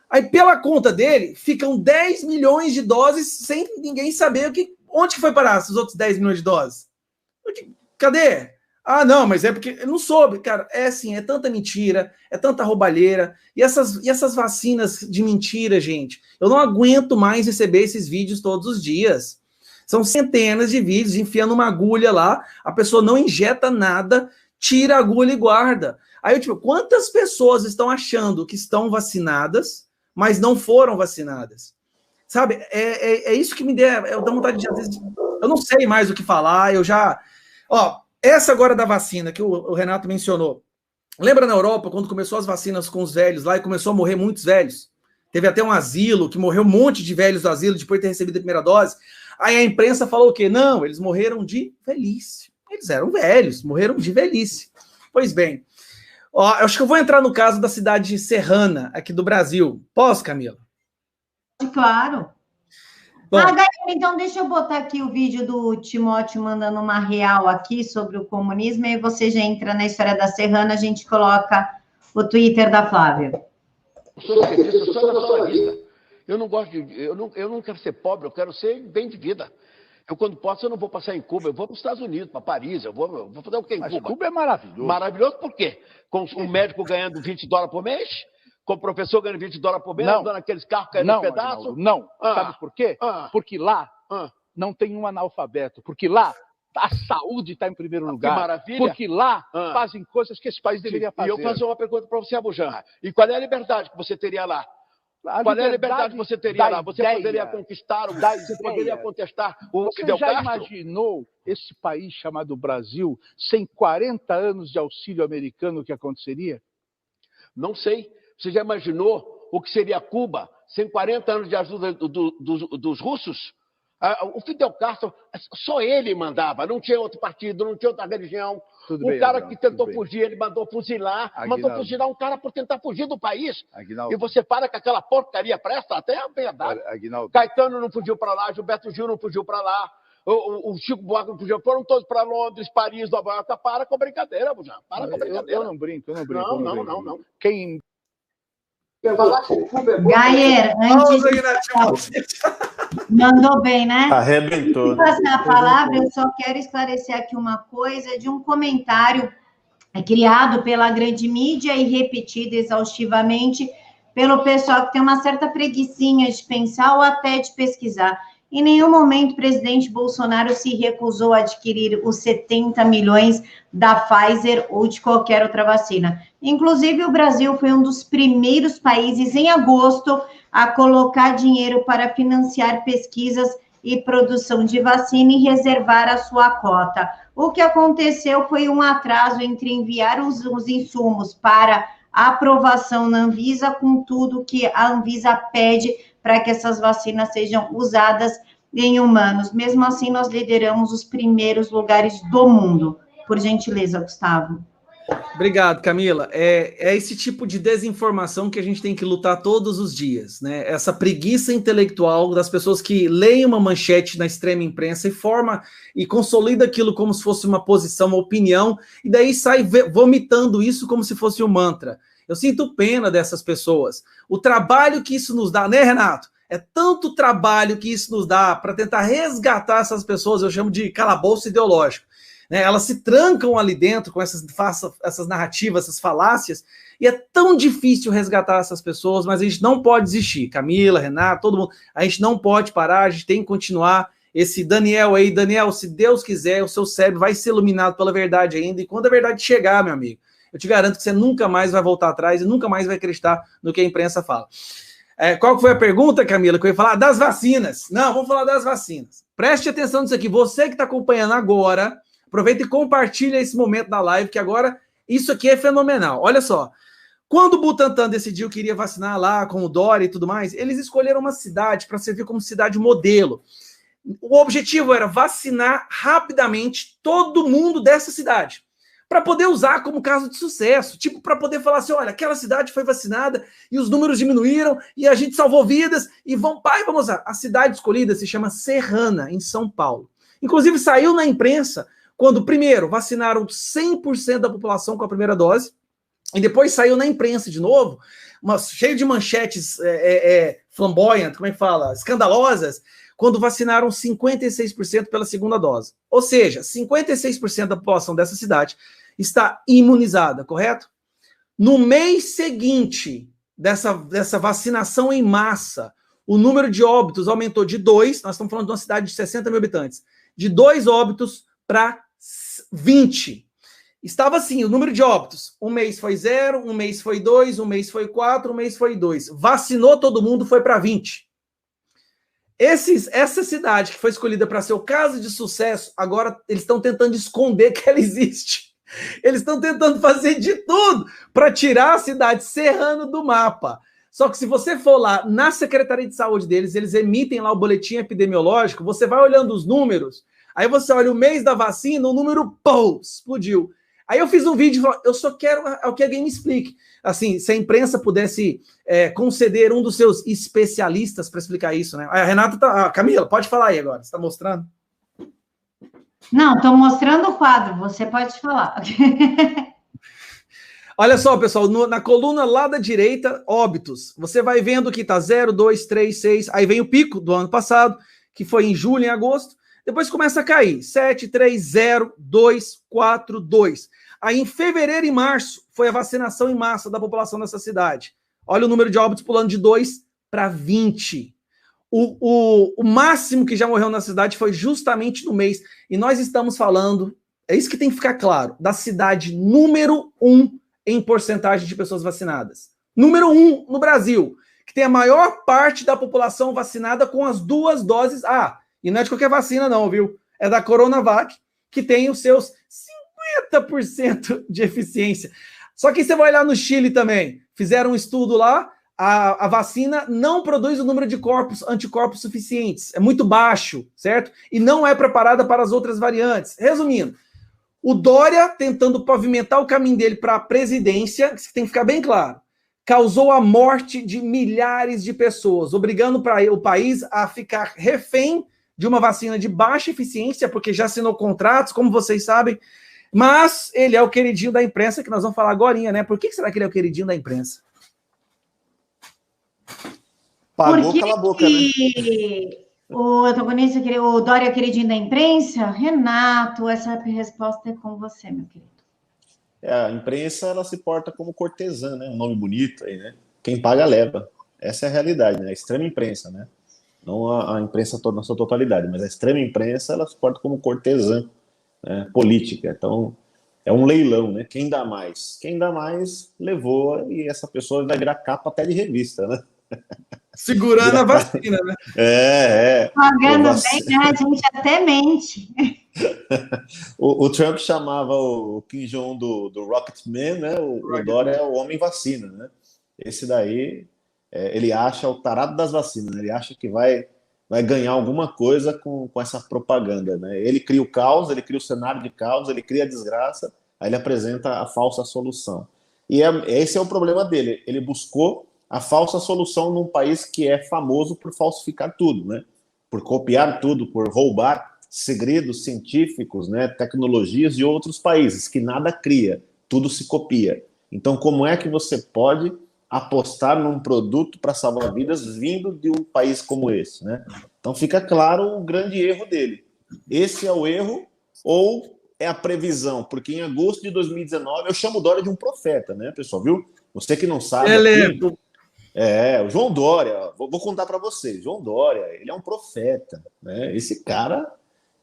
Aí, pela conta dele, ficam 10 milhões de doses sem ninguém saber onde que foi parar esses outros 10 milhões de doses. Cadê? Ah, não, mas é porque eu não soube. Cara, é assim, é tanta mentira, é tanta roubalheira. E essas vacinas de mentira, gente, eu não aguento mais receber esses vídeos todos os dias. São centenas de vídeos enfiando uma agulha lá, a pessoa não injeta nada, tira a agulha e guarda. Aí eu quantas pessoas estão achando que estão vacinadas, mas não foram vacinadas? Sabe, é isso que me dá vontade de, às vezes, eu não sei mais o que falar, eu já... Essa agora da vacina que o Renato mencionou. Lembra na Europa, quando começou as vacinas com os velhos lá e começou a morrer muitos velhos? Teve até um asilo que morreu um monte de velhos do asilo depois de ter recebido a primeira dose. Aí a imprensa falou o quê? Não, eles morreram de velhice. Eles eram velhos, morreram de velhice. Pois bem, acho que eu vou entrar no caso da cidade serrana aqui do Brasil. Posso, Camila?
Claro.
Bom,
Gabriel, então deixa eu botar aqui o vídeo do Timóteo mandando uma real aqui sobre o comunismo, e você já entra na história da Serrana, a gente coloca o Twitter da Flávia.
Eu sou esquerdista, eu sou nacionalista. Eu não gosto de... Eu não quero ser pobre, eu quero ser bem de vida. Eu, quando posso, eu não vou passar em Cuba, eu vou para os Estados Unidos, para Paris, eu vou fazer o quê em Cuba?
Cuba é maravilhoso.
Maravilhoso por quê? Com um médico ganhando $20 por mês, com o professor ganhando $20 por mês, andando naqueles carros caindo no pedaço.
Não, sabe por quê? Porque lá não tem um analfabeto, porque lá a saúde está em primeiro lugar.
Que maravilha.
Porque lá fazem coisas que esse país deveria fazer.
E eu faço uma pergunta para você, Abu Janra. E qual é a liberdade que você teria lá? Qual é a liberdade que você teria lá? Você poderia conquistar, você poderia contestar o Fidel Castro?
Você já imaginou esse país chamado Brasil sem 40 anos de auxílio americano, o que aconteceria?
Não sei. Você já imaginou o que seria Cuba sem 40 anos de ajuda dos russos? O Fidel Castro, só ele mandava, não tinha outro partido, não tinha outra religião. O cara que tentou fugir, ele mandou fuzilar, mandou fuzilar um cara por tentar fugir do país.
Aguinaldo.
E você para que aquela porcaria presta, até a verdade.
Aguinaldo.
Caetano não fugiu para lá, Gilberto Gil não fugiu para lá, o Chico Buarque não fugiu, foram todos para Londres, Paris, Nova York. Para com brincadeira, Bujão. Para com brincadeira.
Eu não brinco.
Não.
Quem...
Gayer, antes mandou bem, né?
Arrebentou.
Antes de passar a palavra, eu só quero esclarecer aqui uma coisa de um comentário criado pela grande mídia e repetido exaustivamente pelo pessoal que tem uma certa preguicinha de pensar ou até de pesquisar. Em nenhum momento o presidente Bolsonaro se recusou a adquirir os 70 milhões da Pfizer ou de qualquer outra vacina. Inclusive, o Brasil foi um dos primeiros países, em agosto, a colocar dinheiro para financiar pesquisas e produção de vacina e reservar a sua cota. O que aconteceu foi um atraso entre enviar os insumos para a aprovação na Anvisa, com tudo que a Anvisa pede para que essas vacinas sejam usadas em humanos. Mesmo assim, nós lideramos os primeiros lugares do mundo. Por gentileza, Gustavo.
Obrigado, Camila. É esse tipo de desinformação que a gente tem que lutar todos os dias, né? Essa preguiça intelectual das pessoas que leem uma manchete na extrema imprensa e forma e consolida aquilo como se fosse uma posição, uma opinião, e daí sai vomitando isso como se fosse um mantra. Eu sinto pena dessas pessoas. O trabalho que isso nos dá, né, Renato? É tanto trabalho que isso nos dá para tentar resgatar essas pessoas, eu chamo de calabouço ideológico. Né? Elas se trancam ali dentro com essas narrativas, essas falácias, e é tão difícil resgatar essas pessoas, mas a gente não pode desistir. Camila, Renato, todo mundo, a gente não pode parar, a gente tem que continuar. Esse Daniel aí, Daniel, se Deus quiser, o seu cérebro vai ser iluminado pela verdade ainda, e quando a verdade chegar, meu amigo, eu te garanto que você nunca mais vai voltar atrás e nunca mais vai acreditar no que a imprensa fala. Qual foi a pergunta, Camila, que eu ia falar? Das vacinas. Não, vamos falar das vacinas. Preste atenção nisso aqui. Você que está acompanhando agora, aproveita e compartilha esse momento da live, que agora isso aqui é fenomenal. Olha só, quando o Butantan decidiu que iria vacinar lá com o Dória e tudo mais, eles escolheram uma cidade para servir como cidade modelo. O objetivo era vacinar rapidamente todo mundo dessa cidade, para poder usar como caso de sucesso, tipo, para poder falar assim, olha, aquela cidade foi vacinada e os números diminuíram e a gente salvou vidas e vamos usar. A cidade escolhida se chama Serrana, em São Paulo. Inclusive, saiu na imprensa quando, primeiro, vacinaram 100% da população com a primeira dose, e depois saiu na imprensa de novo, cheio de manchetes flamboyant, como é que fala? Escandalosas, quando vacinaram 56% pela segunda dose. Ou seja, 56% da população dessa cidade está imunizada, correto? No mês seguinte dessa vacinação em massa, o número de óbitos aumentou de 2, nós estamos falando de uma cidade de 60 mil habitantes, de 2 óbitos para 20. Estava assim, o número de óbitos. Um mês foi 0, um mês foi 2, um mês foi 4, um mês foi 2. Vacinou todo mundo, foi para 20. Essa cidade que foi escolhida para ser o caso de sucesso, agora eles estão tentando esconder que ela existe. Eles estão tentando fazer de tudo para tirar a cidade Serrana do mapa. Só que se você for lá na Secretaria de Saúde deles, eles emitem lá o boletim epidemiológico, você vai olhando os números, aí você olha o mês da vacina, o número, explodiu. Aí eu fiz um vídeo e falei, eu só quero que alguém me explique. Assim, se a imprensa pudesse conceder um dos seus especialistas para explicar isso, né? A Renata tá... Camila, pode falar aí agora, você está mostrando?
Não, estou mostrando o quadro, você pode falar.
Olha só, pessoal, na coluna lá da direita, óbitos. Você vai vendo que tá 0, 2, 3, 6, aí vem o pico do ano passado, que foi em julho, em agosto. Depois começa a cair. 7, 3, 0, 2, 4, 2. Aí em fevereiro e março foi a vacinação em massa da população dessa cidade. Olha o número de óbitos pulando de 2 para 20. O máximo que já morreu na cidade foi justamente no mês. E nós estamos falando, é isso que tem que ficar claro, da cidade número 1 em porcentagem de pessoas vacinadas. Número 1 no Brasil, que tem a maior parte da população vacinada com as 2 doses. E não é de qualquer vacina não, viu? É da Coronavac, que tem os seus 50% de eficiência. Só que você vai olhar no Chile também. Fizeram um estudo lá, a vacina não produz o número de anticorpos suficientes. É muito baixo, certo? E não é preparada para as outras variantes. Resumindo, o Dória, tentando pavimentar o caminho dele para a presidência, isso tem que ficar bem claro, causou a morte de milhares de pessoas, obrigando o país a ficar refém de uma vacina de baixa eficiência, porque já assinou contratos, como vocês sabem, mas ele é o queridinho da imprensa, que nós vamos falar agorinha, né? Por que será que ele é o queridinho da imprensa?
Pagou, cala a boca, né?
O antagonista, o Dória é o queridinho da imprensa? Renato, essa resposta é com você, meu querido.
A imprensa, ela se porta como cortesã, né? Um nome bonito aí, né? Quem paga, leva. Essa é a realidade, né? A extrema imprensa, né? Não a imprensa na sua totalidade, mas a extrema imprensa, ela se porta como cortesã, né? Política. Então, é um leilão, né? Quem dá mais? Quem dá mais, levou, e essa pessoa vai virar capa até de revista, né?
Segurando a vacina, né?
Pagando bem, né? A gente até mente.
O Trump chamava o Kim Jong do Rocketman, né? O Dória é o homem vacina, né? Esse daí, ele acha o tarado das vacinas, né? Ele acha que vai ganhar alguma coisa com essa propaganda, né? Ele cria o caos, ele cria o cenário de caos, ele cria a desgraça, aí ele apresenta a falsa solução. E esse é o problema dele. Ele buscou a falsa solução num país que é famoso por falsificar tudo, né? Por copiar tudo, por roubar segredos científicos, né? Tecnologias de outros países, que nada cria, tudo se copia. Então, como é que você pode apostar num produto para salvar vidas vindo de um país como esse, né? Então, fica claro o grande erro dele. Esse é o erro ou é a previsão? Porque em agosto de 2019, eu chamo o Dória de um profeta, né, pessoal, viu? Você que não sabe... o João Dória, vou contar para vocês, João Dória, ele é um profeta, né? Esse cara,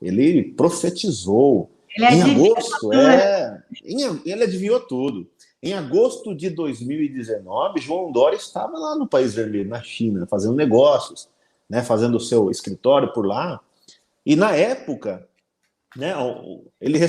ele profetizou. Em agosto, ele adivinhou tudo. Em agosto de 2019, João Dória estava lá no País Vermelho, na China, fazendo negócios, né? Fazendo o seu escritório por lá. E na época, né, ele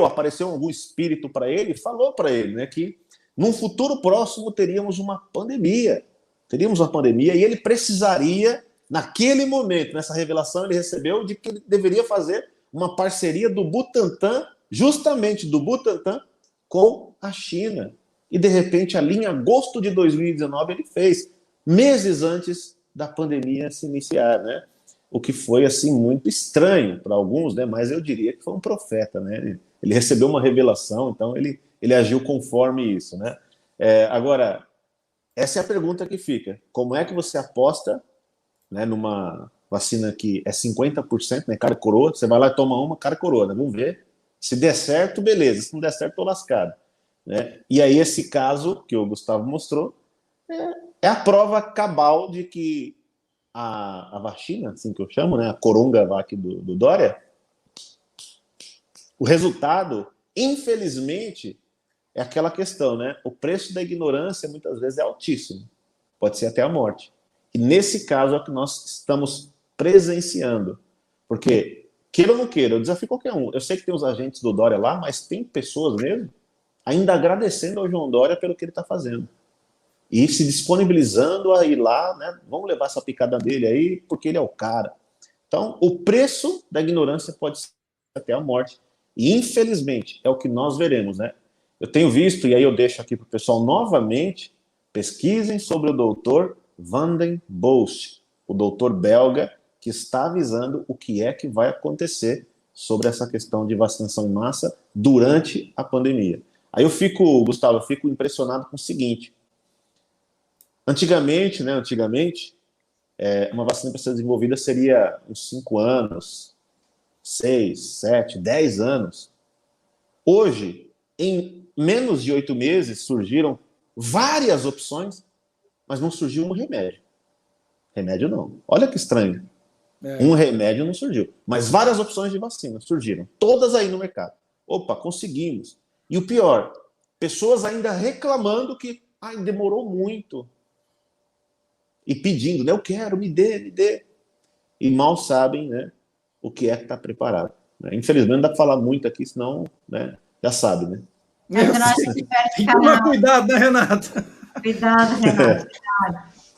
apareceu algum espírito para ele e falou para ele, né, que num futuro próximo teríamos uma pandemia, e ele precisaria, naquele momento, nessa revelação, ele recebeu de que ele deveria fazer uma parceria do Butantan, justamente do Butantan, com a China. E, de repente, ali em agosto de 2019, ele fez, meses antes da pandemia se iniciar, né? O que foi, assim, muito estranho para alguns, né? Mas eu diria que foi um profeta, né? Ele recebeu uma revelação, então ele agiu conforme isso, né? Agora, essa é a pergunta que fica. Como é que você aposta, né, numa vacina que é 50%, né, cara e coroa? Você vai lá e toma uma, cara e coroa, né? Vamos ver. Se der certo, beleza. Se não der certo, tô lascado. Né? E aí esse caso que o Gustavo mostrou é a prova cabal de que a vacina, assim que eu chamo, né, a Coronavac do Dória, o resultado, infelizmente, é aquela questão, né? O preço da ignorância muitas vezes é altíssimo, pode ser até a morte. E nesse caso é o que nós estamos presenciando, porque queira ou não queira, eu desafio qualquer um. Eu sei que tem os agentes do Dória lá, mas tem pessoas mesmo ainda agradecendo ao João Dória pelo que ele está fazendo e se disponibilizando a ir lá, né? Vamos levar essa picada dele aí, porque ele é o cara. Então, o preço da ignorância pode ser até a morte. E, infelizmente, é o que nós veremos, né? Eu tenho visto, e aí eu deixo aqui para o pessoal novamente, pesquisem sobre o doutor Van den Bosch, o doutor belga, que está avisando o que é que vai acontecer sobre essa questão de vacinação em massa durante a pandemia. Aí Gustavo, eu fico impressionado com o seguinte. Antigamente, uma vacina para ser desenvolvida seria uns 5 anos, 6, 7, 10 anos. Hoje, em menos de 8 meses, surgiram várias opções, mas não surgiu um remédio. Remédio não. Olha que estranho. Um remédio não surgiu, mas várias opções de vacina surgiram, todas aí no mercado. Opa, conseguimos. E o pior, pessoas ainda reclamando que demorou muito. E pedindo, né? Eu quero, me dê. E mal sabem, né, o que é que está preparado. Infelizmente não dá para falar muito aqui, senão, né, já sabe, né?
Tem que tomar cuidado, né, Renata?
Cuidado, Renata.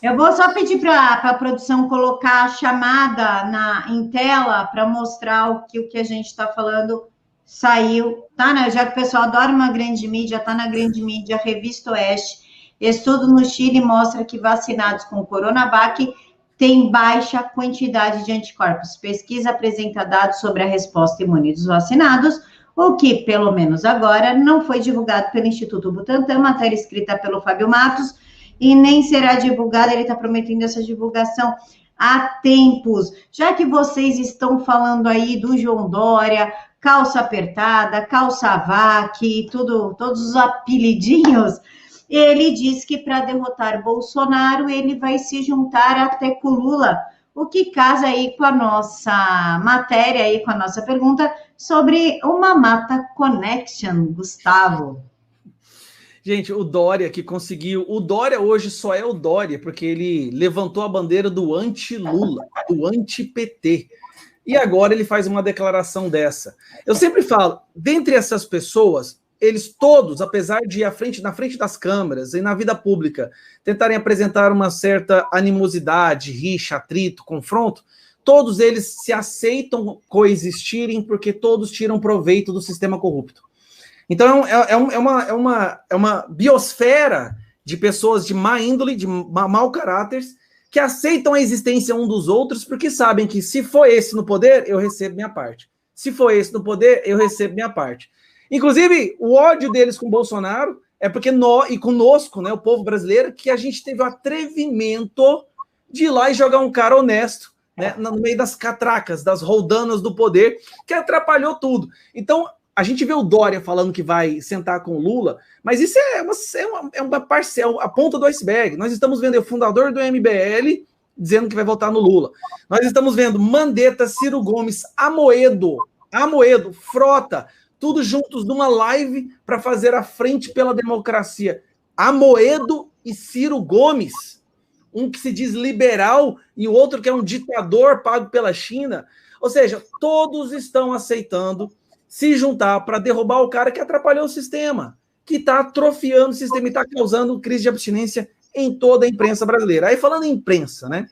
Eu vou só pedir para a produção colocar a chamada em tela para mostrar o que a gente está falando saiu, tá? Né? Já que o pessoal adora uma grande mídia, está na grande mídia, Revista Oeste. Estudo no Chile mostra que vacinados com Coronavac têm baixa quantidade de anticorpos. Pesquisa apresenta dados sobre a resposta imune dos vacinados, o que, pelo menos agora, não foi divulgado pelo Instituto Butantan, matéria escrita pelo Fábio Matos, e nem será divulgada, ele está prometendo essa divulgação há tempos. Já que vocês estão falando aí do João Dória, calça apertada, calça vac, todos os apelidinhos, ele diz que para derrotar Bolsonaro, ele vai se juntar até com Lula, o que casa aí com a nossa matéria, aí com a nossa pergunta sobre uma Mata Connection, Gustavo.
Gente, o Dória que conseguiu... O Dória hoje só é o Dória porque ele levantou a bandeira do anti-Lula, do anti-PT. E agora ele faz uma declaração dessa. Eu sempre falo, dentre essas pessoas, eles todos, apesar de ir na frente das câmeras e na vida pública, tentarem apresentar uma certa animosidade, rixa, atrito, confronto, todos eles se aceitam coexistirem porque todos tiram proveito do sistema corrupto. Então, é uma biosfera de pessoas de má índole, de mau caráter, que aceitam a existência um dos outros porque sabem que se for esse no poder, eu recebo minha parte. Se for esse no poder, eu recebo minha parte. Inclusive, o ódio deles com Bolsonaro é porque nós, e conosco, né, o povo brasileiro, que a gente teve o atrevimento de ir lá e jogar um cara honesto, né, no meio das catracas, das roldanas do poder, que atrapalhou tudo. Então, a gente vê o Dória falando que vai sentar com o Lula, mas isso é uma parcela, a ponta do iceberg. Nós estamos vendo o fundador do MBL dizendo que vai votar no Lula. Nós estamos vendo Mandetta, Ciro Gomes, Amoedo, Frota, tudo juntos numa live para fazer a frente pela democracia. Amoedo e Ciro Gomes, um que se diz liberal e o outro que é um ditador pago pela China. Ou seja, todos estão aceitando se juntar para derrubar o cara que atrapalhou o sistema, que está atrofiando o sistema e está causando crise de abstinência em toda a imprensa brasileira. Aí falando em imprensa, né?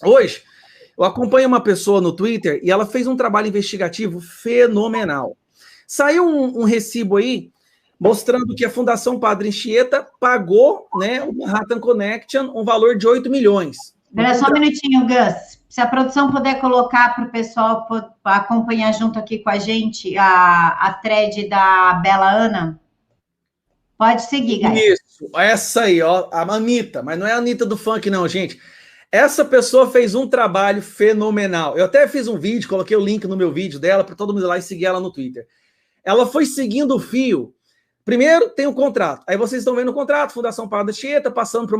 Hoje, eu acompanho uma pessoa no Twitter e ela fez um trabalho investigativo fenomenal. Saiu um recibo aí mostrando que a Fundação Padre Anchieta pagou, né, o Manhattan Connection um valor de 8 milhões.
Espera só um minutinho, Gus. Se a produção puder colocar para o pessoal acompanhar junto aqui com a gente a thread da Bela Ana. Pode seguir, Gaia.
Isso, essa aí, ó, a Anitta, mas não é a Anitta do funk, não, gente. Essa pessoa fez um trabalho fenomenal. Eu até fiz um vídeo, coloquei o link no meu vídeo dela para todo mundo ir lá e seguir ela no Twitter. Ela foi seguindo o fio. Primeiro tem o contrato. Aí vocês estão vendo o contrato, Fundação Padre Anchieta, passando para o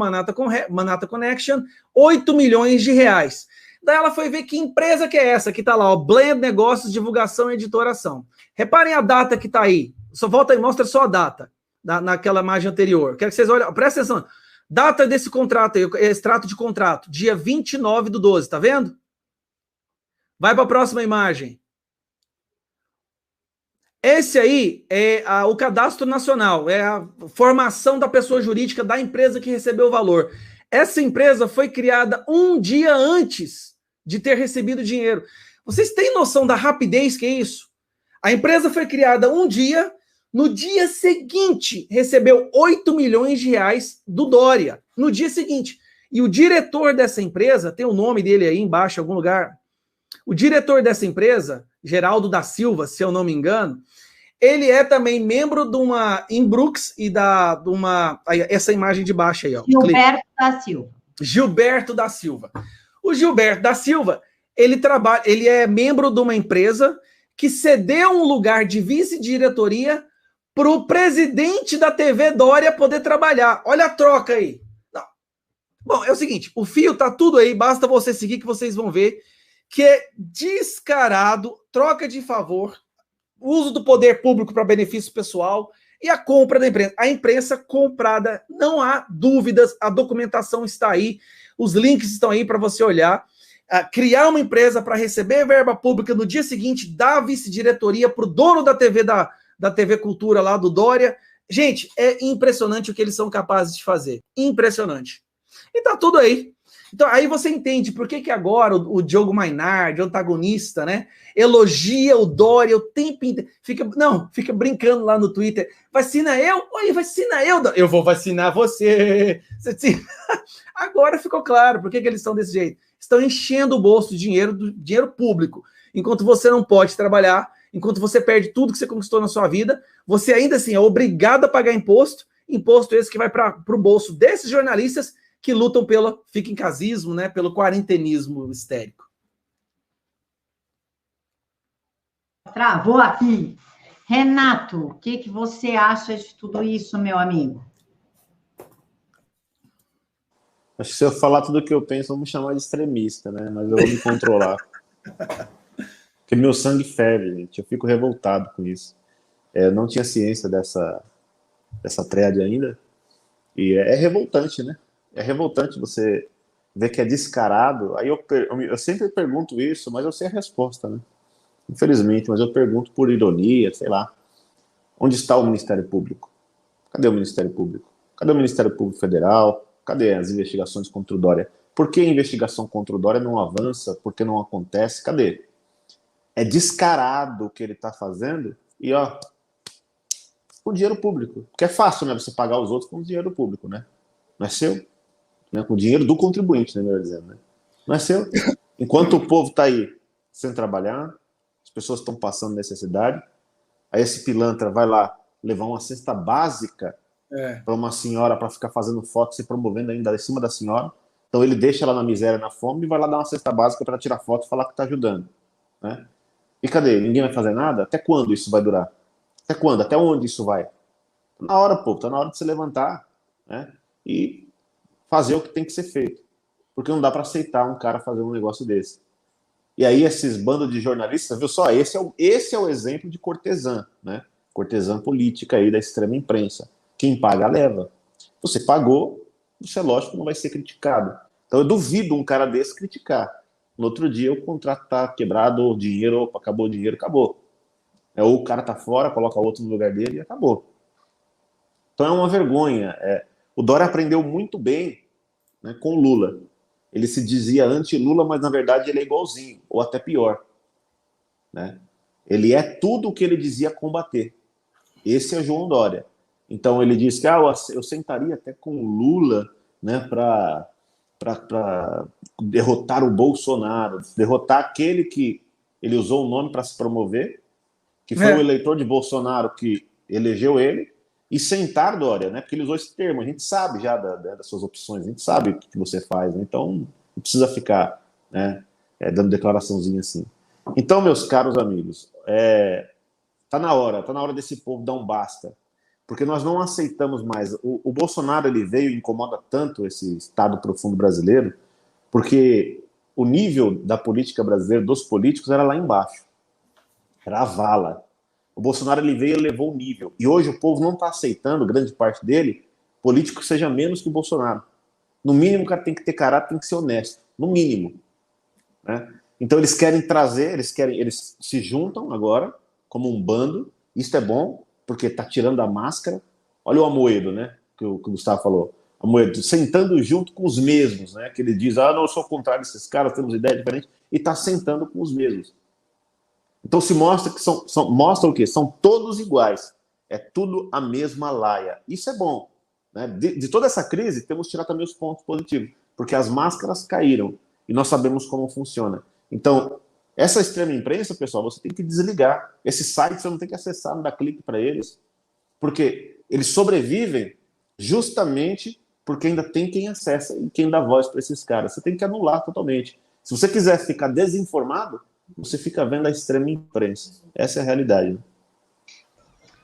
Manhattan Connection, 8 milhões de reais. Daí ela foi ver que empresa que é essa, que está lá, ó, Blend Negócios, Divulgação e Editoração. Reparem a data que está aí. Só volta e mostra só a data, naquela imagem anterior. Quero que vocês olhem, presta atenção. Data desse contrato aí, extrato de contrato, dia 29/12, tá vendo? Vai para a próxima imagem. Esse aí é o cadastro nacional, é a formação da pessoa jurídica da empresa que recebeu o valor. Essa empresa foi criada um dia antes de ter recebido dinheiro. Vocês têm noção da rapidez que é isso? A empresa foi criada um dia, No dia seguinte, recebeu 8 milhões de reais do Dória. No dia seguinte. E o diretor dessa empresa, tem o nome dele aí embaixo, em algum lugar. O diretor dessa empresa, Geraldo da Silva, se eu não me engano, ele é também membro de uma Inbrooks e de uma... Essa imagem de baixo aí, ó.
Gilberto da Silva.
Gilberto da Silva. O Gilberto da Silva, ele é membro de uma empresa que cedeu um lugar de vice-diretoria para o presidente da TV Dória poder trabalhar. Olha a troca aí. Não. Bom, é o seguinte, o fio tá tudo aí, basta você seguir que vocês vão ver que é descarado, troca de favor, uso do poder público para benefício pessoal e a compra da imprensa. A imprensa comprada, não há dúvidas, a documentação está aí, os links estão aí para você olhar. Criar uma empresa para receber verba pública no dia seguinte, dar vice-diretoria para o dono da TV Cultura lá do Dória. Gente, é impressionante o que eles são capazes de fazer. Impressionante. E tá tudo aí. Então, aí você entende por que agora o Diogo Mainardi, antagonista, né, elogia o Dória o tempo inteiro. Fica brincando lá no Twitter. Vacina eu? Oi, vacina eu. Eu vou vacinar você. Agora ficou claro por que eles estão desse jeito. Estão enchendo o bolso de dinheiro público. Enquanto você não pode trabalhar, enquanto você perde tudo que você conquistou na sua vida, você ainda assim é obrigado a pagar imposto esse que vai para o bolso desses jornalistas que lutam pelo fica-em-casismo, né, pelo quarentenismo histérico.
Travou aqui. Renato, o que você acha de tudo isso, meu amigo?
Acho que se eu falar tudo o que eu penso, vão me chamar de extremista, né? Mas eu vou me controlar. Porque meu sangue ferve, gente. Eu fico revoltado com isso. Eu não tinha ciência dessa thread ainda. E é revoltante, né? É revoltante você ver que é descarado. Aí eu sempre pergunto isso, mas eu sei a resposta, né? Infelizmente, mas eu pergunto por ironia, sei lá. Onde está o Ministério Público? Cadê o Ministério Público? Cadê o Ministério Público Federal? Cadê as investigações contra o Dória? Por que a investigação contra o Dória não avança? Por que não acontece? Cadê? É descarado o que ele está fazendo e, ó, com dinheiro público. Porque é fácil, né, você pagar os outros com dinheiro público, né? Não é seu. Né? Com dinheiro do contribuinte, né, melhor dizendo, né? Não é seu. Enquanto o povo está aí sem trabalhar, as pessoas estão passando necessidade, aí esse pilantra vai lá levar uma cesta básica para uma senhora para ficar fazendo foto, se promovendo ainda em cima da senhora. Então ele deixa ela na miséria, na fome, e vai lá dar uma cesta básica para tirar foto e falar que está ajudando. Né? E cadê? Ninguém vai fazer nada? Até quando isso vai durar? Até quando? Até onde isso vai? Tá na hora, pô, tá na hora de se levantar, né? E fazer o que tem que ser feito. Porque não dá para aceitar um cara fazer um negócio desse. E aí esses bandos de jornalistas, viu só? Esse é o exemplo de cortesã, né? Cortesã política aí da extrema imprensa. Quem paga, leva. Você pagou, isso é lógico, não vai ser criticado. Então eu duvido um cara desse criticar. No outro dia o contrato tá quebrado, o dinheiro, opa, acabou o dinheiro, acabou. Ou o cara tá fora, coloca outro no lugar dele e acabou. Então é uma vergonha. O Dória aprendeu muito bem, né, com o Lula. Ele se dizia anti-Lula, mas na verdade ele é igualzinho, ou até pior. Né? Ele é tudo o que ele dizia combater. Esse é João Dória. Então ele diz que eu sentaria até com o Lula, né, para derrotar o Bolsonaro, derrotar aquele que ele usou o nome para se promover, que foi o eleitor de Bolsonaro que elegeu ele, e sentar Dória, né, porque ele usou esse termo. A gente sabe já das suas opções, a gente sabe o que você faz, né, então não precisa ficar, né, dando declaraçãozinha assim. Então, meus caros amigos, tá na hora desse povo dar um basta. Porque nós não aceitamos mais. O Bolsonaro ele veio e incomoda tanto esse Estado profundo brasileiro, porque o nível da política brasileira, dos políticos, era lá embaixo. Era a vala. O Bolsonaro ele veio e levou o nível. E hoje o povo não está aceitando, grande parte dele, político que seja menos que o Bolsonaro. No mínimo, o cara tem que ter caráter, tem que ser honesto. No mínimo. Né? Então eles querem trazer, eles se juntam agora como um bando. Isso é bom, porque está tirando a máscara. Olha o Amoedo, né, que o Gustavo falou. Amoedo sentando junto com os mesmos, né, que ele diz, não, eu sou contrário desses caras, temos ideias diferentes, e está sentando com os mesmos. Então se mostra que mostra o quê? São todos iguais. É tudo a mesma laia. Isso é bom. Né? De toda essa crise, temos que tirar também os pontos positivos, porque as máscaras caíram e nós sabemos como funciona. Então, essa extrema imprensa, pessoal, você tem que desligar. Esses sites você não tem que acessar, não dá clique para eles, porque eles sobrevivem justamente porque ainda tem quem acessa e quem dá voz para esses caras. Você tem que anular totalmente. Se você quiser ficar desinformado, você fica vendo a extrema imprensa. Essa é a realidade.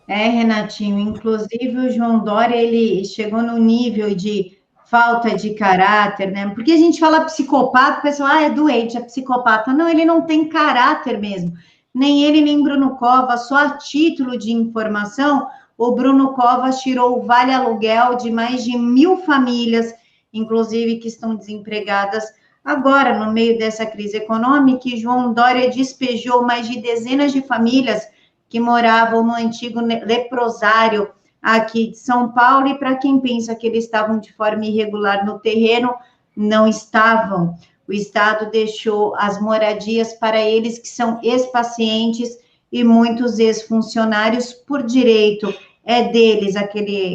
Né?
Renatinho, inclusive o João Dória, ele chegou no nível de falta de caráter, né? Porque a gente fala psicopata, o pessoal, é doente, é psicopata. Não, ele não tem caráter mesmo. Nem ele, nem Bruno Covas, só a título de informação, o Bruno Covas tirou o vale aluguel de mais de 1.000 famílias, inclusive que estão desempregadas agora, no meio dessa crise econômica, e João Dória despejou mais de dezenas de famílias que moravam no antigo leprosário aqui de São Paulo, e para quem pensa que eles estavam de forma irregular no terreno, não estavam. O Estado deixou as moradias para eles que são ex-pacientes e muitos ex-funcionários por direito. É deles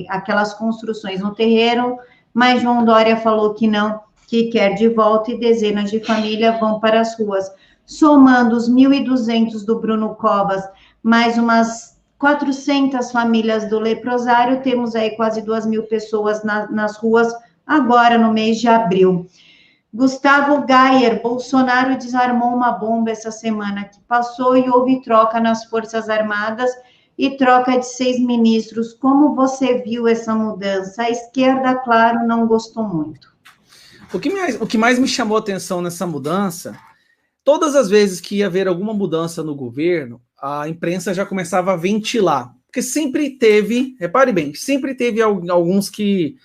aquelas construções no terreno, mas João Dória falou que não, que quer de volta, e dezenas de famílias vão para as ruas. Somando os 1.200 do Bruno Covas, mais umas 400 famílias do leprosário, temos aí quase 2.000 pessoas nas ruas, agora no mês de abril. Gustavo Gayer, Bolsonaro desarmou uma bomba essa semana que passou e houve troca nas Forças Armadas e troca de 6 ministros. Como você viu essa mudança? A esquerda, claro, não gostou muito.
O que mais me chamou a atenção nessa mudança, todas as vezes que ia haver alguma mudança no governo, a imprensa já começava a ventilar. Porque sempre teve, repare bem, sempre teve alguns que...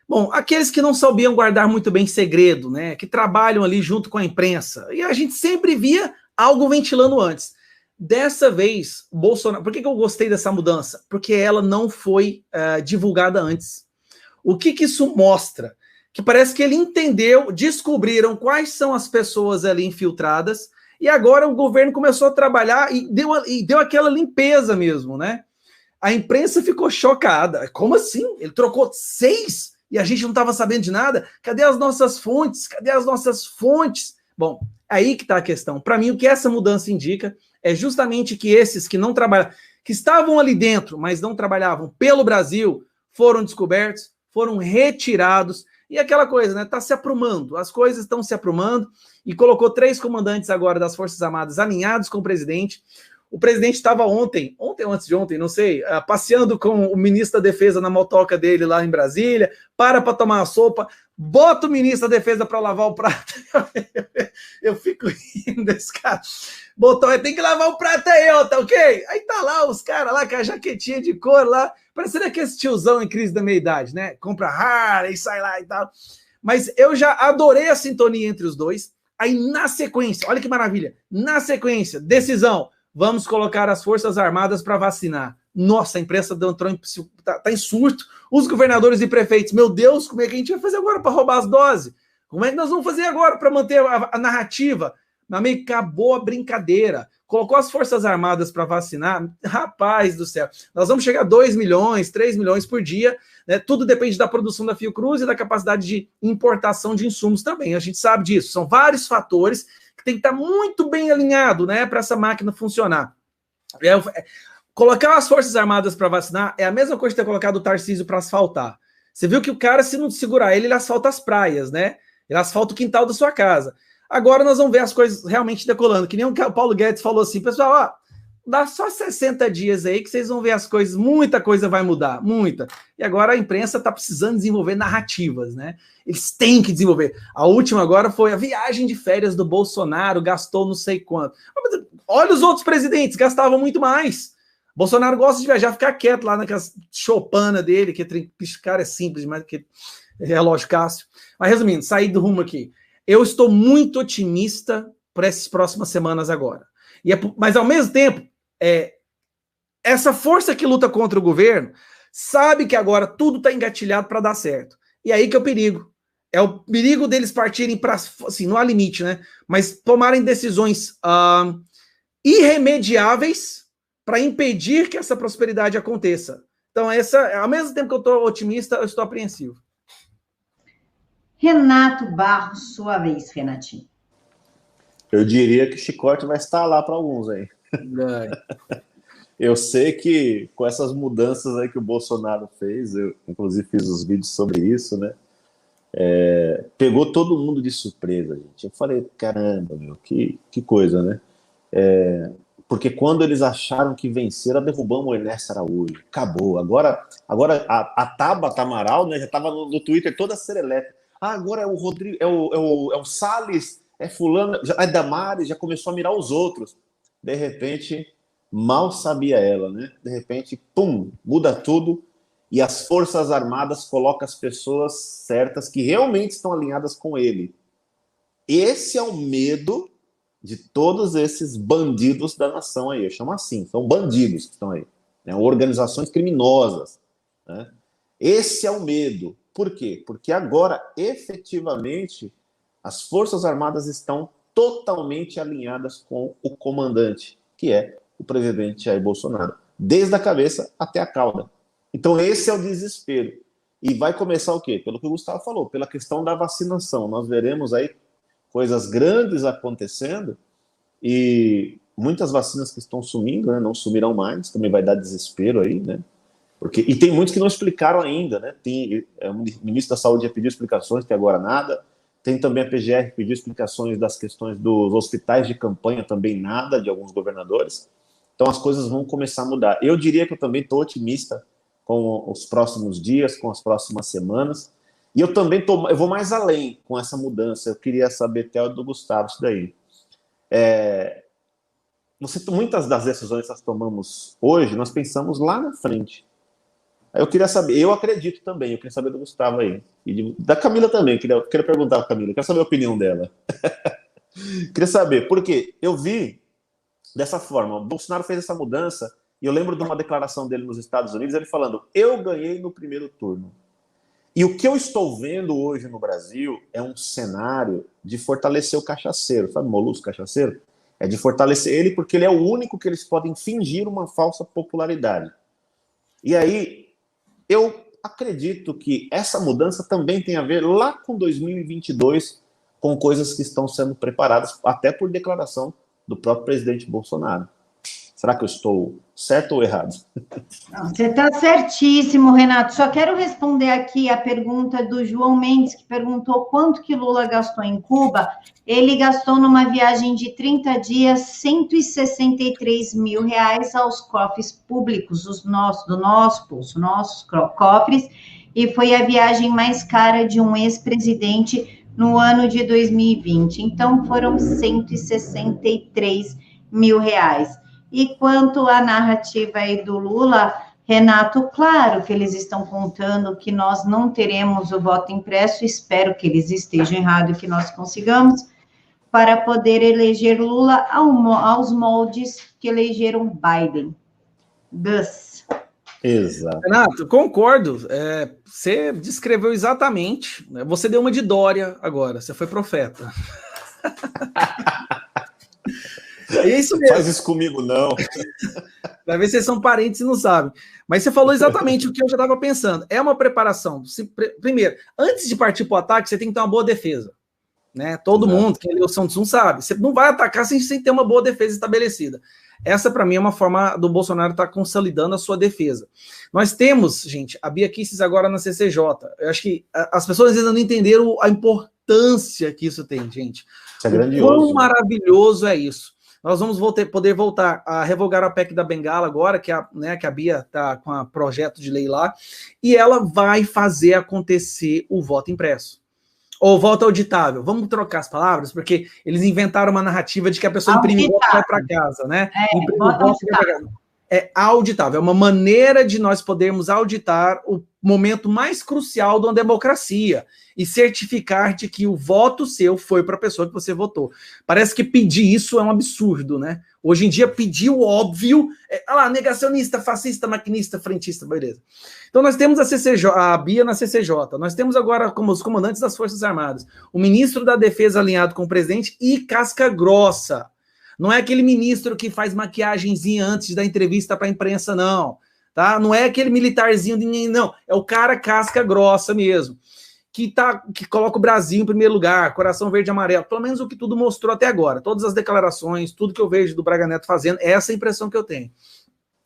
Bom, aqueles que não sabiam guardar muito bem segredo, né? Que trabalham ali junto com a imprensa. E a gente sempre via algo ventilando antes. Dessa vez, Bolsonaro... Por que eu gostei dessa mudança? Porque ela não foi divulgada antes. O que isso mostra? Que parece que ele entendeu, descobriram quais são as pessoas ali infiltradas, e agora o governo começou a trabalhar e deu aquela limpeza mesmo, né? A imprensa ficou chocada. Como assim? Ele trocou 6 e a gente não estava sabendo de nada? Cadê as nossas fontes? Cadê as nossas fontes? Bom, aí que está a questão. Para mim, o que essa mudança indica é justamente que esses que não trabalham, que estavam ali dentro, mas não trabalhavam pelo Brasil, foram descobertos, foram retirados. E aquela coisa, né? Está se aprumando, as coisas estão se aprumando, e colocou 3 comandantes agora das Forças Armadas alinhados com o presidente. O presidente estava ontem ou antes de ontem, não sei, passeando com o ministro da Defesa na motoca dele lá em Brasília, para tomar uma sopa, bota o ministro da Defesa para lavar o prato. Eu fico rindo desse cara. Botou, tem que lavar o prato aí, ó, tá ok? Aí tá lá os caras lá com a jaquetinha de couro lá, parecendo aquele tiozão em crise da meia-idade, né? Compra Harley, sai lá e tal. Mas eu já adorei a sintonia entre os dois. Aí na sequência, olha que maravilha, na sequência, decisão, vamos colocar as Forças Armadas para vacinar. Nossa, a imprensa tá em surto. Os governadores e prefeitos, meu Deus, como é que a gente vai fazer agora para roubar as doses? Como é que nós vamos fazer agora para manter a narrativa? Meu amigo, acabou a brincadeira. Colocou as Forças Armadas para vacinar, rapaz do céu, nós vamos chegar a 2 milhões, 3 milhões por dia, né? Tudo depende da produção da Fiocruz e da capacidade de importação de insumos também, a gente sabe disso, são vários fatores que tem que estar muito bem alinhado, né, para essa máquina funcionar. Colocar as Forças Armadas para vacinar é a mesma coisa que ter colocado o Tarcísio para asfaltar. Você viu que o cara, se não segurar ele asfalta as praias, né? Ele asfalta o quintal da sua casa. Agora nós vamos ver as coisas realmente decolando. Que nem o Paulo Guedes falou assim, pessoal, ó, dá só 60 dias aí que vocês vão ver as coisas, muita coisa vai mudar, muita. E agora a imprensa está precisando desenvolver narrativas, né? Eles têm que desenvolver. A última agora foi a viagem de férias do Bolsonaro, gastou não sei quanto. Olha os outros presidentes, gastavam muito mais. Bolsonaro gosta de viajar, ficar quieto lá naquela choupana dele, que esse cara é simples, mas que é relógio Cássio. Mas resumindo, saí do rumo aqui. Eu estou muito otimista para essas próximas semanas agora. Mas, ao mesmo tempo, essa força que luta contra o governo sabe que agora tudo está engatilhado para dar certo. E aí que é o perigo. É o perigo deles partirem para, assim, não há limite, né? Mas tomarem decisões irremediáveis para impedir que essa prosperidade aconteça. Então, ao mesmo tempo que eu estou otimista, eu estou apreensivo.
Renato Barros, sua vez, Renatinho.
Eu diria que o chicote vai estar lá para alguns aí. Eu sei que com essas mudanças aí que o Bolsonaro fez, eu inclusive fiz os vídeos sobre isso, né? Pegou todo mundo de surpresa, gente. Eu falei, caramba, meu, que coisa, né? Porque quando eles acharam que venceram, derrubamos o Ernesto Araújo. Acabou. Agora a Tabata Amaral, né, já estava no Twitter toda serelepe. Agora é o Rodrigo, é o Salles, é fulano, é Damares, já começou a mirar os outros. De repente, mal sabia ela, né? De repente, pum, muda tudo e as Forças Armadas colocam as pessoas certas que realmente estão alinhadas com ele. Esse é o medo de todos esses bandidos da nação aí. Eu chamo assim, são bandidos que estão aí, né? Organizações criminosas, né? Esse é o medo. Por quê? Porque agora, efetivamente, as Forças Armadas estão totalmente alinhadas com o comandante, que é o presidente Jair Bolsonaro, desde a cabeça até a cauda. Então, esse é o desespero. E vai começar o quê? Pelo que o Gustavo falou, pela questão da vacinação. Nós veremos aí coisas grandes acontecendo e muitas vacinas que estão sumindo, né, não sumirão mais, também vai dar desespero aí, né? E tem muitos que não explicaram ainda, né? O ministro da Saúde já pediu explicações, até agora nada. Tem também a PGR que pediu explicações das questões dos hospitais de campanha, também nada, de alguns governadores. Então as coisas vão começar a mudar. Eu diria que eu também estou otimista com os próximos dias, com as próximas semanas. E eu também eu vou mais além com essa mudança. Eu queria saber até do Gustavo isso daí. Muitas das decisões que nós tomamos hoje, nós pensamos lá na frente. Eu queria saber, eu acredito também, eu queria saber do Gustavo aí. E da Camila também, queria perguntar para a Camila, quero saber a opinião dela. Queria saber, porque eu vi dessa forma, o Bolsonaro fez essa mudança, e eu lembro de uma declaração dele nos Estados Unidos, ele falando, eu ganhei no primeiro turno. E o que eu estou vendo hoje no Brasil é um cenário de fortalecer o cachaceiro, sabe o Molusco cachaceiro? É de fortalecer ele porque ele é o único que eles podem fingir uma falsa popularidade. E aí, eu acredito que essa mudança também tem a ver lá com 2022, com coisas que estão sendo preparadas, até por declaração do próprio presidente Bolsonaro. Será que eu estou certo ou errado?
Não, você está certíssimo, Renato. Só quero responder aqui a pergunta do João Mendes, que perguntou quanto que Lula gastou em Cuba. Ele gastou numa viagem de 30 dias, R$163 mil aos cofres públicos, do nosso bolso, nossos cofres, e foi a viagem mais cara de um ex-presidente no ano de 2020. Então, foram R$163 mil. E quanto à narrativa aí do Lula, Renato, claro que eles estão contando que nós não teremos o voto impresso, espero que eles estejam errados e que nós consigamos, para poder eleger Lula aos moldes que elegeram Biden. Gus.
Exato.
Renato, concordo. Você descreveu exatamente. Você deu uma de Dória agora, você foi profeta. É isso mesmo.
Faz isso comigo, não.
Vai ver se vocês são parentes e não sabem. Mas você falou exatamente o que eu já estava pensando. É uma preparação. Primeiro, antes de partir para o ataque, você tem que ter uma boa defesa. Né? Todo mundo, quem leu o São Tzu sabe. Você não vai atacar sem ter uma boa defesa estabelecida. Essa, para mim, é uma forma do Bolsonaro estar consolidando a sua defesa. Nós temos, gente, a Bia Kicis agora na CCJ. Eu acho que as pessoas ainda não entenderam a importância que isso tem, gente.
Isso é grandioso.
Quão maravilhoso é isso. Nós vamos poder voltar a revogar a PEC da Bengala agora, que a Bia está com o projeto de lei lá, e ela vai fazer acontecer o voto impresso. Ou voto auditável. Vamos trocar as palavras, porque eles inventaram uma narrativa de que a pessoa imprime o voto e vai para casa, né? Imprime o voto e vai para casa. É auditável, é uma maneira de nós podermos auditar o momento mais crucial de uma democracia e certificar de que o voto seu foi para a pessoa que você votou. Parece que pedir isso é um absurdo, né? Hoje em dia, pedir o óbvio, negacionista, fascista, maquinista, frentista, beleza. Então nós temos a Bia na CCJ, nós temos agora como os comandantes das Forças Armadas, o ministro da Defesa alinhado com o presidente e casca grossa. Não é aquele ministro que faz maquiagenzinha antes da entrevista para a imprensa, não. Tá? Não é aquele militarzinho de ninguém, não. É o cara casca grossa mesmo. Que coloca o Brasil em primeiro lugar, coração verde e amarelo. Pelo menos o que tudo mostrou até agora. Todas as declarações, tudo que eu vejo do Braga Neto fazendo, é essa a impressão que eu tenho.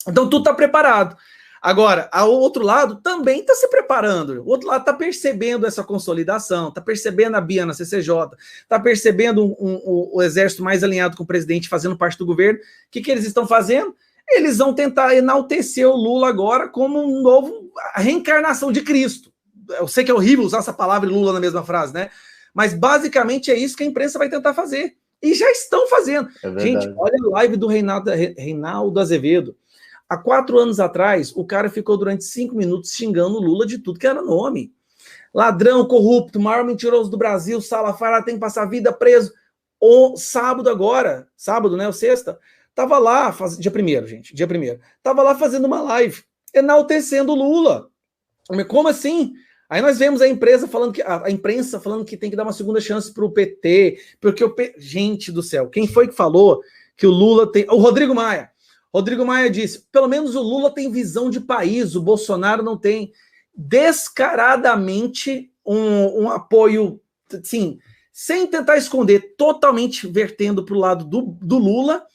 Então tudo está preparado. Agora, o outro lado também está se preparando. O outro lado está percebendo essa consolidação, está percebendo a Bia na CCJ, está percebendo o exército mais alinhado com o presidente fazendo parte do governo. O que eles estão fazendo? Eles vão tentar enaltecer o Lula agora como a reencarnação de Cristo. Eu sei que é horrível usar essa palavra e Lula na mesma frase, né? Mas basicamente é isso que a imprensa vai tentar fazer. E já estão fazendo. Gente, olha a live do Reinaldo Azevedo. Há 4 anos atrás, o cara ficou durante 5 minutos xingando o Lula de tudo que era nome. Ladrão, corrupto, maior mentiroso do Brasil, Salafrário, tem que passar a vida preso. O sábado agora, sábado, né, o sexta, tava lá, dia 1º, gente, dia 1º, tava lá fazendo uma live, enaltecendo o Lula. Como assim? Aí nós vemos a imprensa falando que tem que dar uma segunda chance para o PT, porque gente do céu, quem foi que falou que o Lula tem... O Rodrigo Maia. Rodrigo Maia disse, pelo menos o Lula tem visão de país, o Bolsonaro não tem. Descaradamente um apoio, assim, sem tentar esconder, totalmente vertendo para o lado do Lula,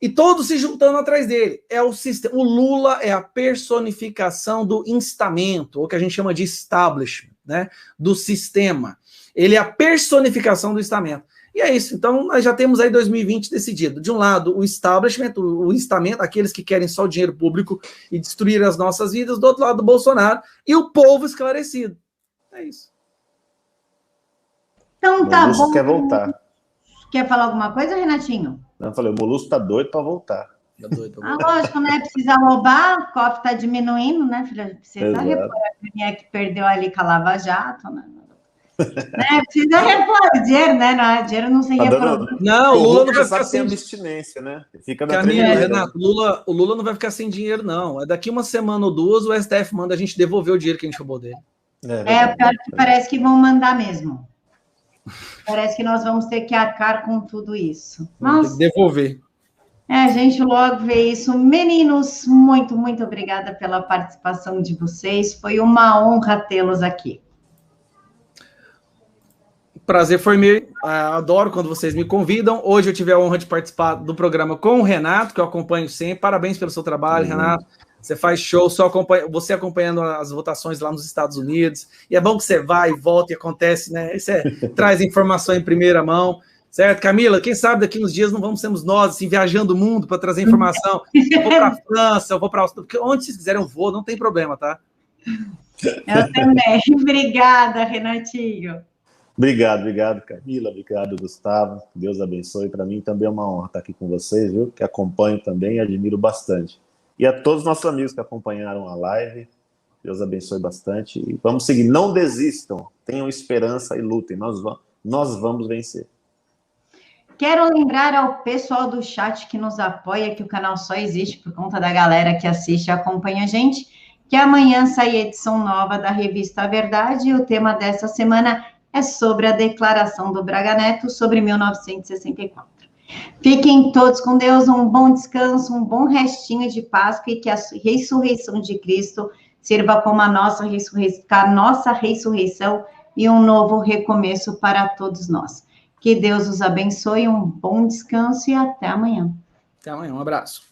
e todos se juntando atrás dele. O Lula é a personificação do instamento, ou que a gente chama de establishment, né? Do sistema. Ele é a personificação do estamento. E é isso. Então, nós já temos aí 2020 decidido. De um lado, o establishment, o instamento, aqueles que querem só o dinheiro público e destruir as nossas vidas. Do outro lado, o Bolsonaro e o povo esclarecido. É isso.
Então, tá bom.
Quer voltar.
Quer falar alguma coisa, Renatinho?
Não, eu falei, o Molusco tá doido para voltar.
Tá doido pra
voltar. Lógico, né? Precisa roubar, o cofre tá diminuindo, né, filha? Precisa repor a que perdeu ali com a Lava Jato, né? Precisa repor dinheiro, né? Não, dinheiro não se repor.
Não, o Lula não vai ficar sem
abstinência, né? Fica na
Renato, o Lula não vai ficar sem dinheiro, não. Daqui uma semana ou 2, o STF manda a gente devolver o dinheiro que a gente roubou dele.
Pior que parece que vão mandar mesmo. Parece que nós vamos ter que arcar com tudo isso.
Vamos ter que devolver.
A gente logo vê isso. Meninos, muito, muito obrigada pela participação de vocês. Foi uma honra tê-los aqui.
Prazer foi meu. Adoro quando vocês me convidam. Hoje eu tive a honra de participar do programa com o Renato, que eu acompanho sempre. Parabéns pelo seu trabalho, Renato. Você faz show, você acompanhando as votações lá nos Estados Unidos. E é bom que você vai e volta e acontece, né? Isso traz informação em primeira mão, certo? Camila, quem sabe daqui uns dias não vamos sermos nós, assim, viajando o mundo para trazer informação. Eu vou para a França, eu vou para a Austrália, porque onde vocês quiserem eu vou, não tem problema, tá?
Eu também. Obrigada, Renatinho.
Obrigado, Camila. Obrigado, Gustavo. Deus abençoe. Para mim também é uma honra estar aqui com vocês, viu? Que acompanho também e admiro bastante. E a todos os nossos amigos que acompanharam a live, Deus abençoe bastante. E vamos seguir. Não desistam. Tenham esperança e lutem. Nós vamos vencer.
Quero lembrar ao pessoal do chat que nos apoia, que o canal só existe por conta da galera que assiste e acompanha a gente, que amanhã sai edição nova da revista A Verdade, e o tema dessa semana é sobre a declaração do Braga Neto sobre 1964. Fiquem todos com Deus, um bom descanso, um bom restinho de Páscoa, e que a ressurreição de Cristo sirva como a nossa ressurreição e um novo recomeço para todos nós. Que Deus os abençoe, um bom descanso e até amanhã.
Até amanhã, um abraço.